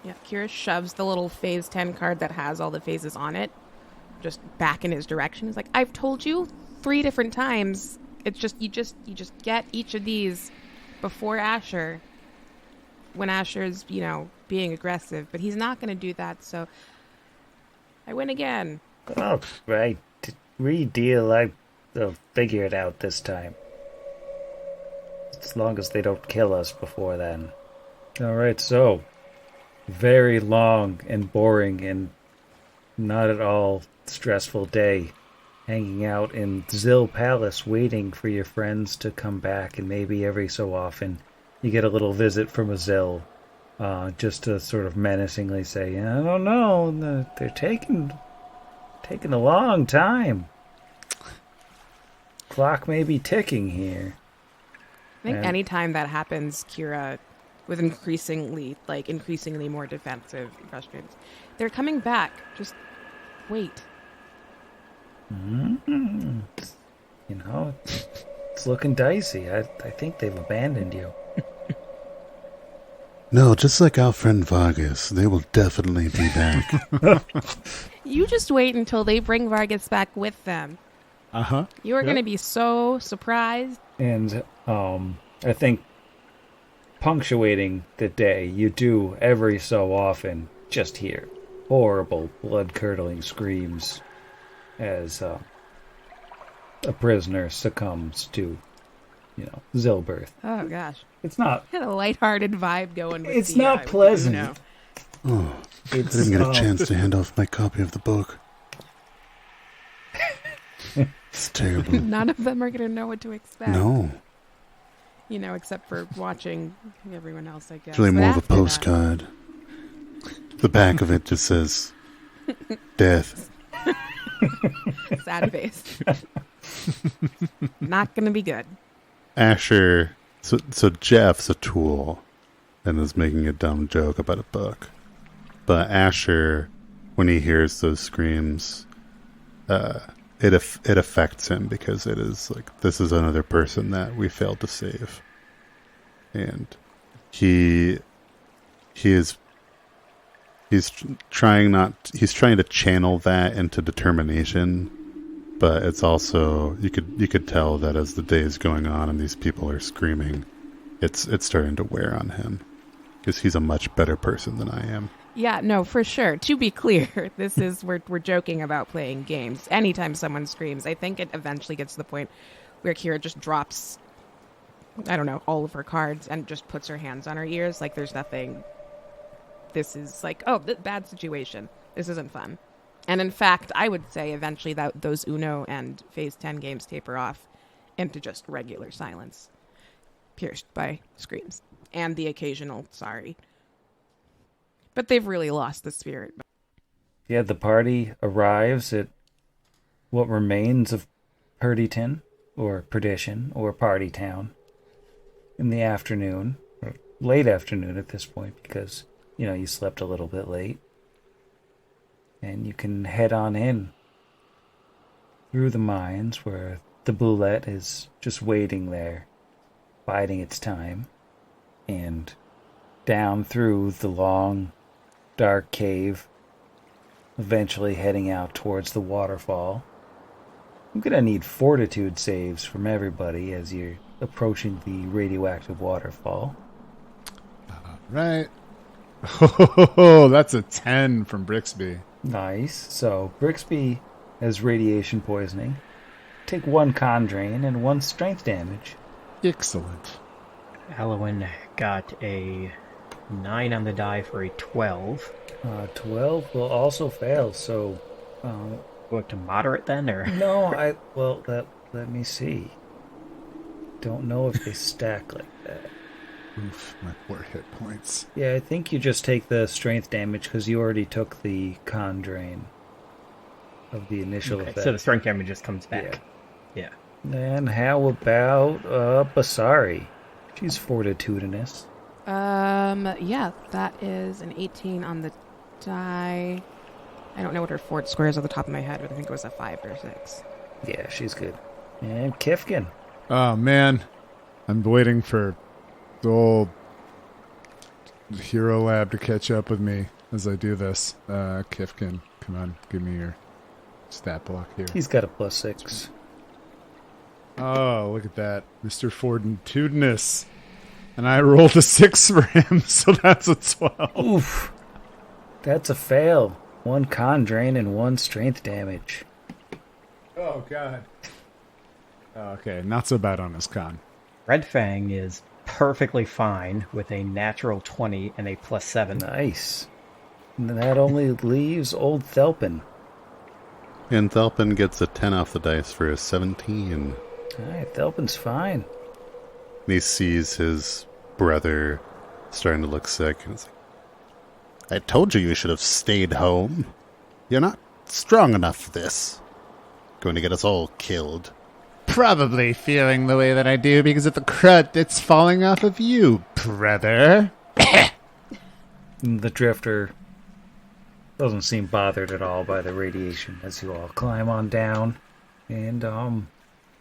Yeah, Kira shoves the little Phase 10 card that has all the phases on it just back in his direction. He's like, I've told you 3 different times. It's just you just get each of these before Asher when Asher's, being aggressive, but he's not going to do that, so I win again. Oh, right. Redeal. I'll figure it out this time. As long as they don't kill us before then. All right, so very long and boring and not at all stressful day hanging out in Zill Palace waiting for your friends to come back, and maybe every so often you get a little visit from a Zill, just to sort of menacingly say, I don't know, they're taking a long time. Clock may be ticking here. I think anytime that happens, Kira, with increasingly more defensive and frustrated, they're coming back. Just wait. Mm-hmm. You know, it's looking dicey. I think they've abandoned you. No, just like our friend Vargas, they will definitely be back. You just wait until they bring Vargas back with them. Uh-huh. You are going to be so surprised. And I think punctuating the day, you do every so often just hear horrible, blood-curdling screams as a prisoner succumbs to, Zilberth. Oh, gosh. It's not... Had a lighthearted vibe going with It's not pleasant. Oh, I didn't get a chance to hand off my copy of the book. It's terrible. None of them are going to know what to expect. No. Except for watching everyone else, I guess. It's really But more of a after that- postcard. The back of it just says, death. Sad face. Not going to be good. Asher, so Jeff's a tool and is making a dumb joke about a book. But Asher, when he hears those screams, it affects him because it is like, this is another person that we failed to save. And he's trying to channel that into determination, but it's also, you could tell that as the day is going on and these people are screaming, it's starting to wear on him because he's a much better person than I am. Yeah, no, for sure. To be clear, this is we're joking about playing games. Anytime someone screams, I think it eventually gets to the point where Kira just drops, I don't know, all of her cards and just puts her hands on her ears. Like there's nothing. This is like, bad situation. This isn't fun. And in fact, I would say eventually that those Uno and Phase 10 games taper off into just regular silence, pierced by screams and the occasional sorry. But they've really lost the spirit. Yeah, the party arrives at what remains of Purdyton, or Perdition, or Party Town, in the afternoon, or late afternoon at this point, because, you slept a little bit late. And you can head on in through the mines where the boulette is just waiting there, biding its time, and down through the long, dark cave, eventually heading out towards the waterfall. I'm going to need fortitude saves from everybody as you're approaching the radioactive waterfall. Right. Oh, that's a 10 from Brixby. Nice. So, Brixby has radiation poisoning. Take 1 con drain and 1 strength damage. Excellent. Alwyn got a 9 on the die for a 12. 12 will also fail, so... Go to moderate then, or? No, let me see. Don't know if they stack like that. Oof, my poor hit points. Yeah, I think you just take the strength damage because you already took the con drain of the initial effect. So the strength damage just comes back. Yeah. And how about Basari? She's fortitudinous. Yeah, that is an 18 on the die. I don't know what her fort score is off the top of my head, but I think it was a 5 or 6. Yeah, she's good. And Kifkin. Oh, man. I'm waiting for the old Hero Lab to catch up with me as I do this. Kifkin, come on, give me your stat block here. He's got a +6. Oh, look at that. Mr. Fortitudinous. And I rolled a 6 for him, so that's a 12. Oof. That's a fail. 1 con drain and 1 strength damage. Oh, God. Okay, not so bad on his con. Red Fang is perfectly fine with a natural 20 and a +7. Nice. And that only leaves old Thelpin. And Thelpin gets a 10 off the dice for a 17. Alright, Thelpin's fine. And he sees his brother starting to look sick. And it's like, I told you should have stayed home. You're not strong enough for this. Going to get us all killed. Probably feeling the way that I do because of the crud that's falling off of you, brother. The drifter doesn't seem bothered at all by the radiation as you all climb on down. And,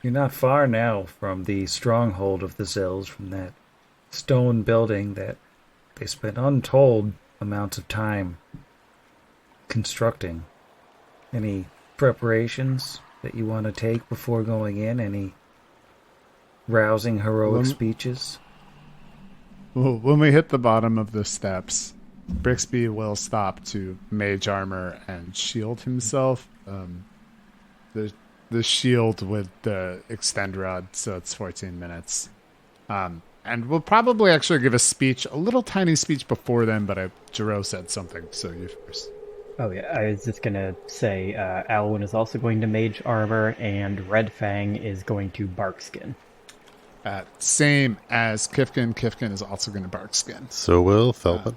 you're not far now from the stronghold of the Zills, from that stone building that they spent untold amounts of time constructing. Any preparations that you want to take before going in? Any rousing heroic speeches? When we hit the bottom of the steps, Brixby will stop to mage armor and shield himself. The shield with the extend rod, so it's 14 minutes. And we'll probably actually give a speech, a little tiny speech before then, but Jero said something, so you first. Oh yeah, I was just gonna say, Alwyn is also going to mage armor, and Red Fang is going to barkskin. Same as Kifkin. Kifkin is also going to barkskin. So will Thelpin.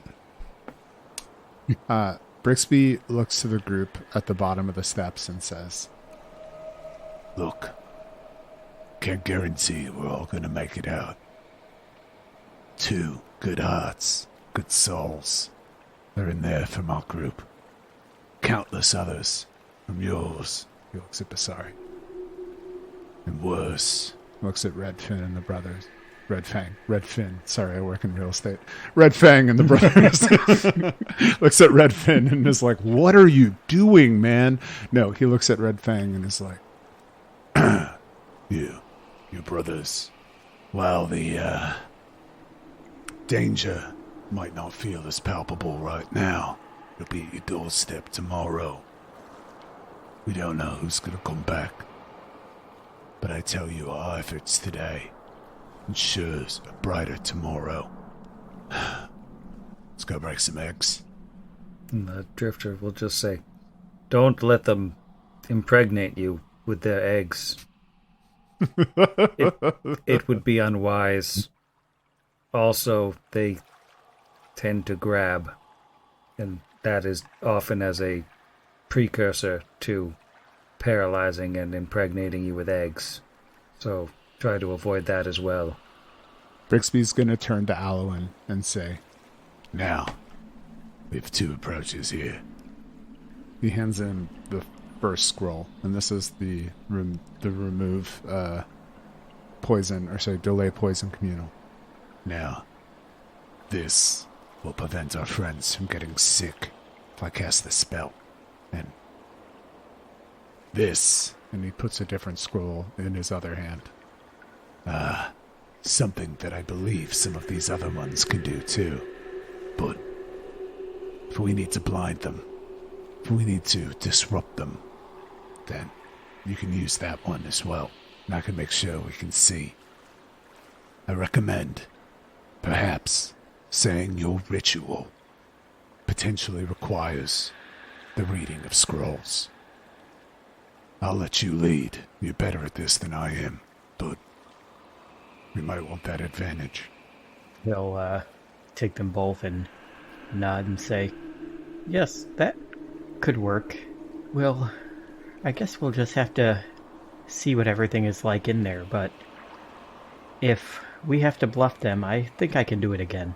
Brixby looks to the group at the bottom of the steps and says, Look, can't guarantee we're all going to make it out. 2 good hearts, good souls. They're in there from our group. Countless others from yours. He looks at Basari. And worse. Looks at Red Fin and the brothers. Red Fin. Sorry, I work in real estate. Red Fang and the brothers. Looks at Red Fin and is like, what are you doing, man? No, he looks at Red Fang and is like, your brothers, while the danger might not feel as palpable right now, it'll be at your doorstep tomorrow. We don't know who's going to come back. But I tell you, our efforts today ensures a brighter tomorrow. Let's go break some eggs. And the drifter will just say, don't let them impregnate you with their eggs. It would be unwise. Also, they tend to grab, and that is often as a precursor to paralyzing and impregnating you with eggs. So try to avoid that as well. Brixby's going to turn to Alwyn and say, Now, we have 2 approaches here. He hands him the first scroll, and this is the remove poison, or sorry, delay poison communal. Now, this will prevent our friends from getting sick if I cast the spell. And this, and he puts a different scroll in his other hand. Something that I believe some of these other ones can do too. But if we need to blind them, if we need to disrupt them, then you can use that one as well. And I can make sure we can see. I recommend, perhaps, saying your ritual potentially requires the reading of scrolls. I'll let you lead. You're better at this than I am, but we might want that advantage. He'll take them both and nod and say, yes, that could work. Well, I guess we'll just have to see what everything is like in there, but if we have to bluff them, I think I can do it again.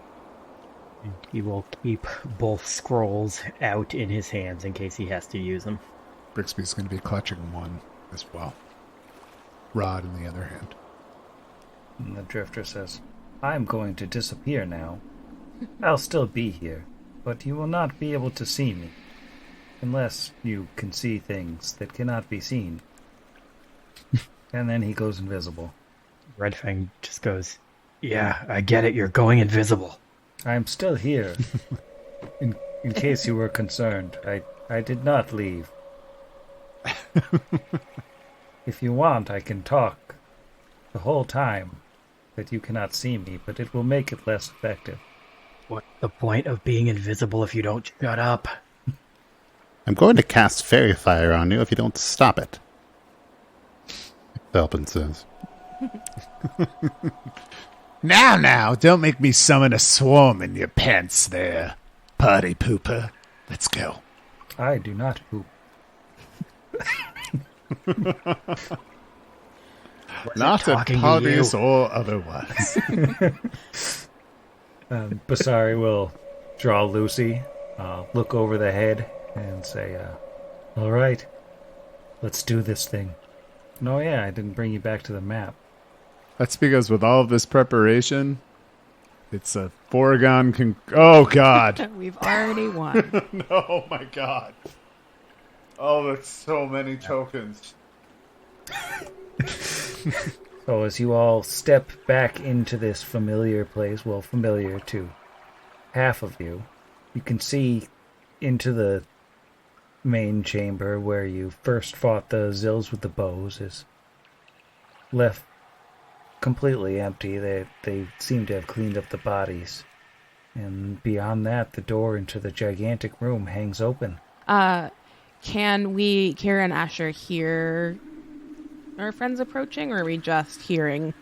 He will keep both scrolls out in his hands in case he has to use them. Brixby's going to be clutching one as well. Rod in the other hand. And the drifter says, I'm going to disappear now. I'll still be here, but you will not be able to see me. Unless you can see things that cannot be seen. And then he goes invisible. Red Fang just goes, yeah, I get it, you're going invisible. I'm still here. In case you were concerned, I did not leave. If you want, I can talk the whole time that you cannot see me, but it will make it less effective. What's the point of being invisible if you don't shut up? I'm going to cast fairy fire on you if you don't stop it. Felpin says. Now, don't make me summon a swarm in your pants there, party pooper. Let's go. I do not poop. Not at parties or otherwise. Basari will draw Lucy, look over the head, and say, all right, let's do this thing. No, yeah, I didn't bring you back to the map. That's because with all of this preparation, it's a foregone oh, God. We've already won. Oh, my God. Oh, that's so many tokens. So as you all step back into this familiar place, well, familiar to half of you, you can see into the main chamber where you first fought the Zills with the bows is left completely empty. They seem to have cleaned up the bodies. And beyond that, the door into the gigantic room hangs open. Can we, Kira and Asher, hear our friends approaching, or are we just hearing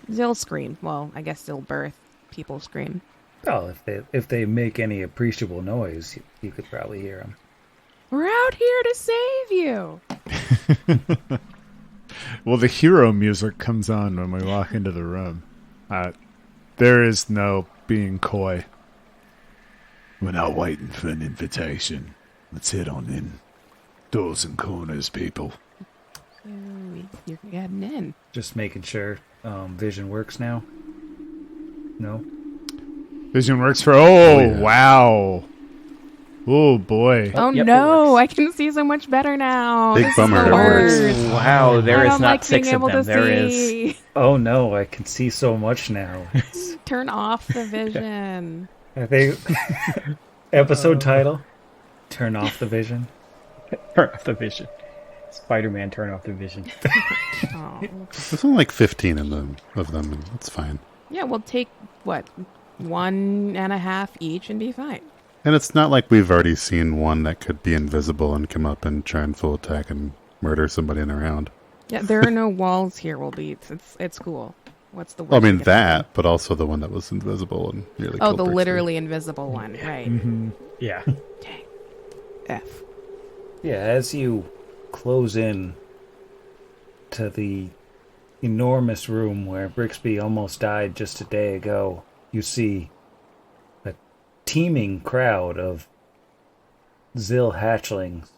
Zill scream? Well, I guess Zilberth people scream. Well, if they make any appreciable noise, you could probably hear them. We're out here to save you. Well, the hero music comes on when we walk into the room. There is no being coy. We're not waiting for an invitation. Let's head on in. Doors and corners, people. You're getting in. Just making sure vision works now. No? Vision works for... Oh, yeah. Wow. Oh, boy. Oh, yep, no. I can see so much better now. Big bummer. Wow, there is not 6 of them. There see. is... Oh, no. I can see so much now. Turn off the vision. I think... Episode title? Turn off the vision. Turn off the vision. Spider-Man, turn off the vision. Oh. There's only like 15 of them, and that's fine. Yeah, we'll take, 1.5 each and be fine. And it's not like we've already seen one that could be invisible and come up and try and full attack and murder somebody in a round. Yeah, there are no walls here. It's cool. What's the word? Well, I mean that, but also the one that was invisible and nearly killed the Brixby. literally invisible one, right? Mm-hmm. Yeah. Dang. F. Yeah, as you close in to the enormous room where Brixby almost died just a day ago, you see a teeming crowd of Zill hatchlings,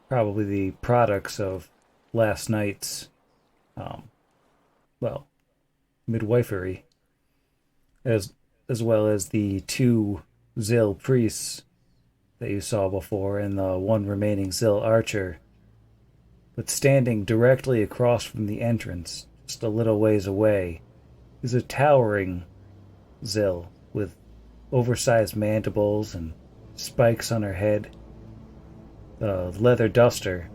probably the products of last night's, midwifery, as well as the 2 Zill priests that you saw before and the 1 remaining Zill archer. But standing directly across from the entrance, just a little ways away, is a towering Zill with oversized mandibles and spikes on her head, a leather duster,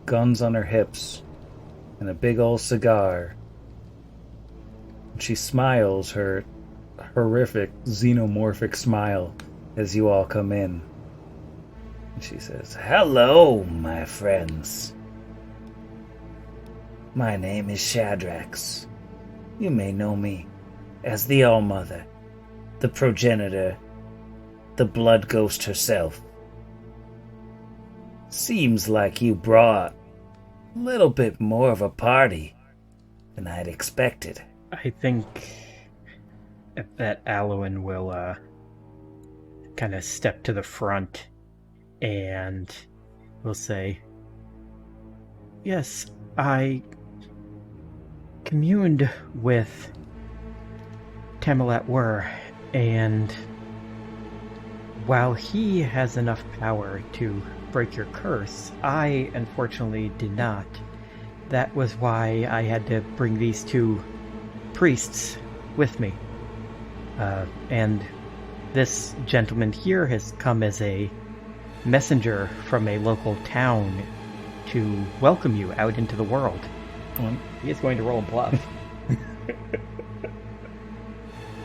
guns on her hips, and a big old cigar. She smiles her horrific xenomorphic smile as you all come in. And she says, "Hello, my friends. My name is Shadrax. You may know me as the All-Mother, the progenitor, the blood ghost herself. Seems like you brought a little bit more of a party than I'd expected." I think that Alwyn will kind of step to the front and will say, "Yes, I communed with Tamilat Wur, and while he has enough power to break your curse, I unfortunately did not. That was why I had to bring these 2 priests with me. And this gentleman here has come as a messenger from a local town to welcome you out into the world." He is going to roll a bluff.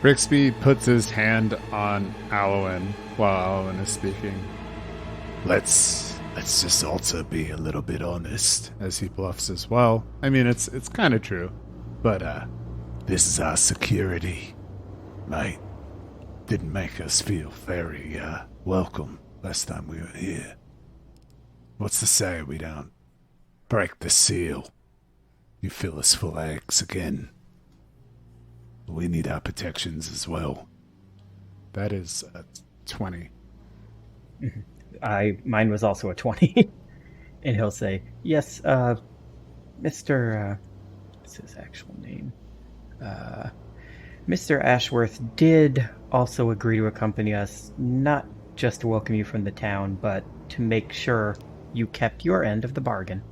Brixby puts his hand on Alwyn while Alwyn is speaking. let's just also be a little bit honest. As he bluffs as well. I mean, it's kind of true. But, This is our security, mate. Didn't make us feel very, welcome last time we were here. What's to say we don't break the seal? You fill us full of eggs again. We need our protections as well. that is 20. Mine was also a 20. And he'll say, yes, Mr. what's his actual name? Mr. Ashworth did also agree to accompany us, not just to welcome you from the town, but to make sure you kept your end of the bargain.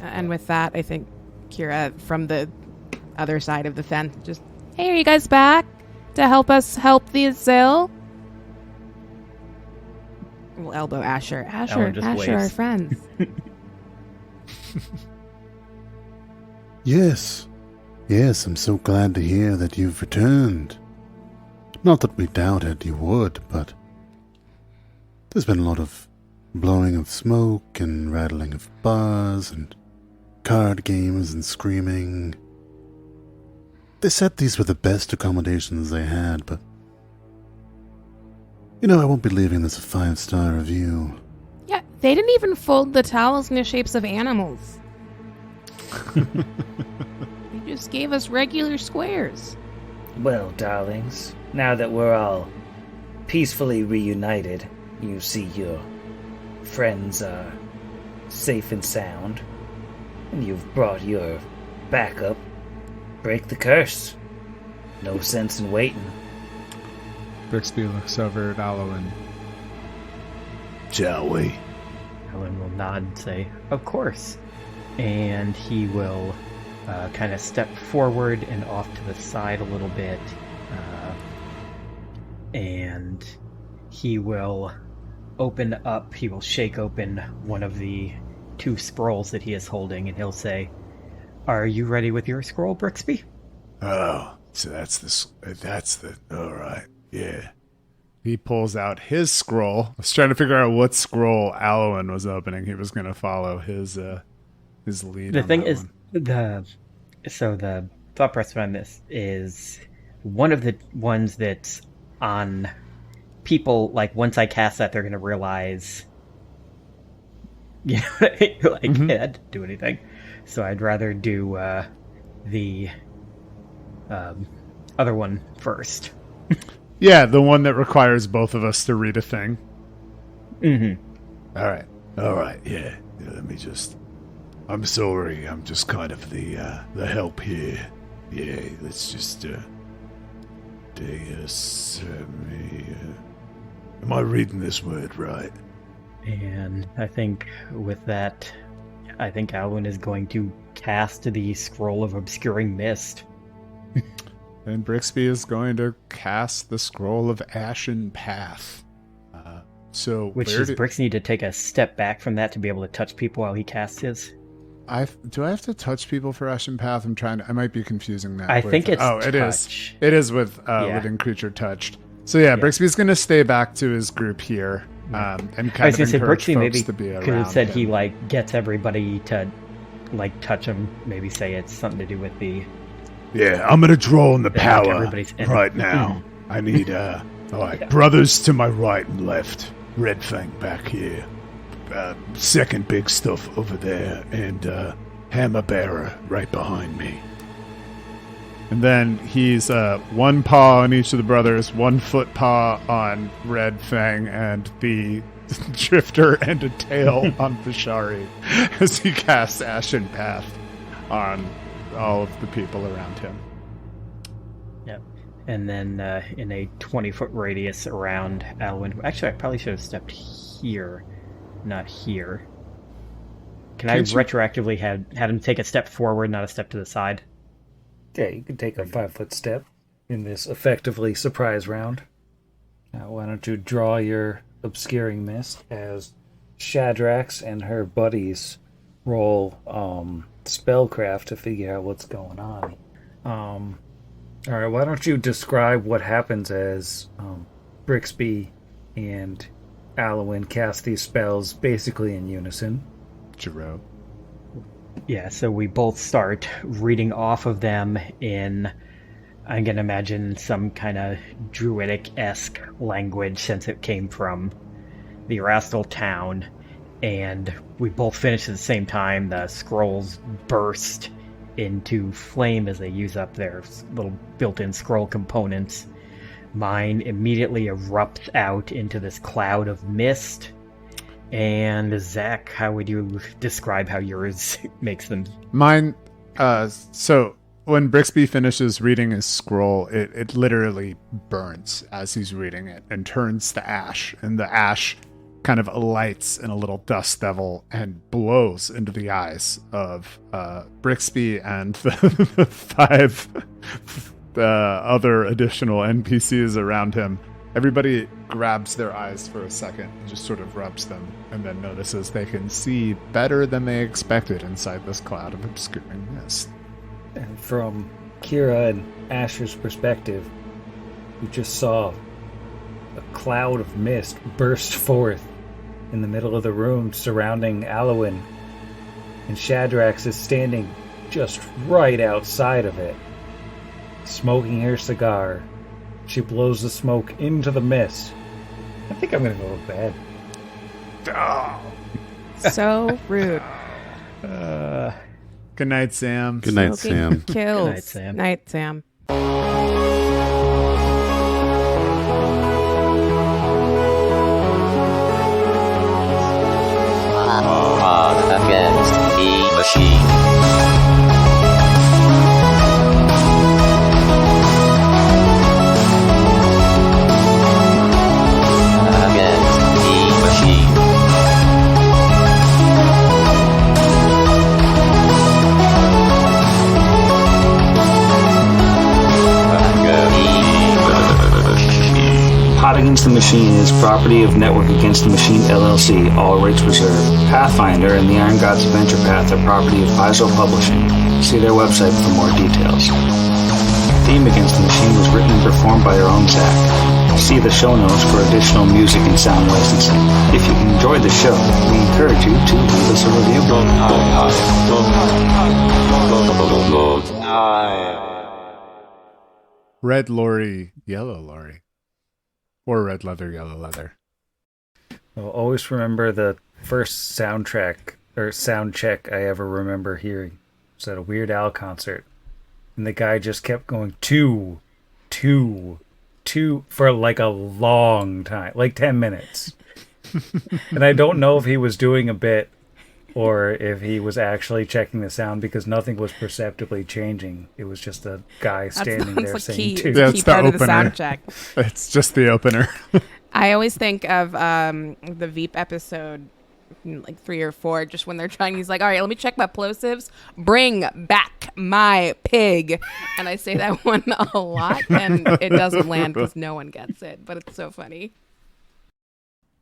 And with that, I think Kira from the other side of the fence just, hey, are you guys back to help us help the sale? We'll elbow Asher. Asher, just our waves. friends. Yes. Yes, I'm so glad to hear that you've returned. Not that we doubted you would, but there's been a lot of blowing of smoke and rattling of bars and card games and screaming. They said these were the best accommodations they had, but I won't be leaving this a 5-star review. Yeah, they didn't even fold the towels in the shapes of animals. They just gave us regular squares. Well, darlings, now that we're all peacefully reunited, you see your friends are safe and sound, and you've brought your backup. Break the curse. No sense in waiting. Brixby looks over at Alwyn. Shall we? Helen will nod and say, of course. And he will kind of step forward and off to the side a little bit. And he will he will shake open one of the 2 scrolls that he is holding, and he'll say, are you ready with your scroll, Brixby? Oh, so that's all right, yeah. He pulls out his scroll. I was trying to figure out what scroll Alwyn was opening. He was going to follow his lead. The on thing that is, one. the thought process behind this is one of the ones that's on people, like, once I cast that, they're going to realize, hey, that didn't do anything. So I'd rather do the other one first. Yeah, the one that requires both of us to read a thing. Mm-hmm. All right, yeah. Let me just... I'm sorry, I'm just kind of the help here. Yeah, let's just, am I reading this word right? And I think with that, Alwyn is going to cast the Scroll of Obscuring Mist. And Brixby is going to cast the Scroll of Ashen Path. Which does Brix need to take a step back from that to be able to touch people while he casts his? Do I have to touch people for Ashen Path? I might be confusing that. I think it's it is. touch. It is with living creature touched. So yeah, Brixby's going to stay back to his group here. And kind I was of going to say, encourage Brixby folks maybe to be could have around said him. he gets everybody to touch him. Maybe say it's something to do with the. Yeah, I'm gonna draw on the That power everybody's in. right now. I need, all right, brothers to my right and left. Red Fang back here. Second big stuff over there. And, Hammer Bearer right behind me. And then he's one paw on each of the brothers, 1 foot paw on Red Fang, and the Drifter and a tail on Bashari as he casts Ashen Path on all of the people around him. Yep. And then in a 20-foot radius around Alwyn. Actually, I probably should have stepped here, not here. Can I retroactively have him take a step forward, not a step to the side? Yeah, you can take a 5-foot step in this effectively surprise round. Now, why don't you draw your obscuring mist as Shadrax and her buddies roll spellcraft to figure out what's going on. Alright, why don't you describe what happens as Brixby and Alwyn cast these spells basically in unison. Giro. Yeah, so we both start reading off of them in, I'm going to imagine, some kind of druidic-esque language since it came from the Erastil town. And we both finish at the same time. The scrolls burst into flame as they use up their little built-in scroll components. Mine immediately erupts out into this cloud of mist. And Zach, how would you describe how yours makes them? Mine, so when Brixby finishes reading his scroll, it literally burns as he's reading it and turns to ash. And the ash kind of alights in a little dust devil and blows into the eyes of Brixby and the five other additional NPCs around him. Everybody grabs their eyes for a second, just sort of rubs them, and then notices they can see better than they expected inside this cloud of obscuring mist. And from Kira and Asher's perspective, we just saw a cloud of mist burst forth in the middle of the room surrounding Alwyn, and Shadrax is standing just right outside of it, smoking her cigar. She blows the smoke into the mist. I think I'm going to go to bed. So rude. Good night, Sam. Good night, Smoking Sam. Kills. Good night, Sam. Night, Sam. Against the machine. Against the machine. Hot Against the Machine is property of Network Against the Machine LLC, all rights reserved. Pathfinder and the Iron Gods Adventure Path are property of Paizo Publishing. See their website for more details. Theme Against the Machine was written and performed by our own Zach. See the show notes for additional music and sound licensing. If you enjoyed the show, we encourage you to leave us a review. Red Lorry, yellow Lorry. Or red leather, yellow leather. I'll always remember the first sound check I ever remember hearing. It was at a Weird Al concert. And the guy just kept going, two, for like a long time, like 10 minutes. And I don't know if he was doing a bit or if he was actually checking the sound because nothing was perceptibly changing. It was just a guy standing there like saying key, two. Yeah, key it's the part of the opener. sound check. It's just the opener. I always think of the Veep episode, like 3 or 4, just when they're trying. He's like, all right, let me check my plosives. Bring back my pig. And I say that one a lot, and it doesn't land because no one gets it. But it's so funny.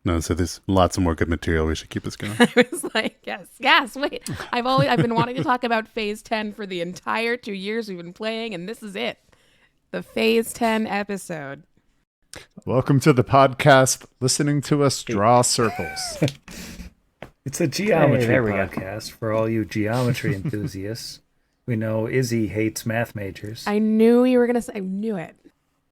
No, so there's lots of more good material. We should keep this going. I was like, yes, wait. I've been wanting to talk about Phase 10 for the entire 2 years we've been playing, and this is it. The Phase 10 episode. Welcome to the podcast, listening to us draw circles. It's a geometry there we go. podcast for all you geometry enthusiasts. We know Izzy hates math majors. I knew you were going to say, I knew it.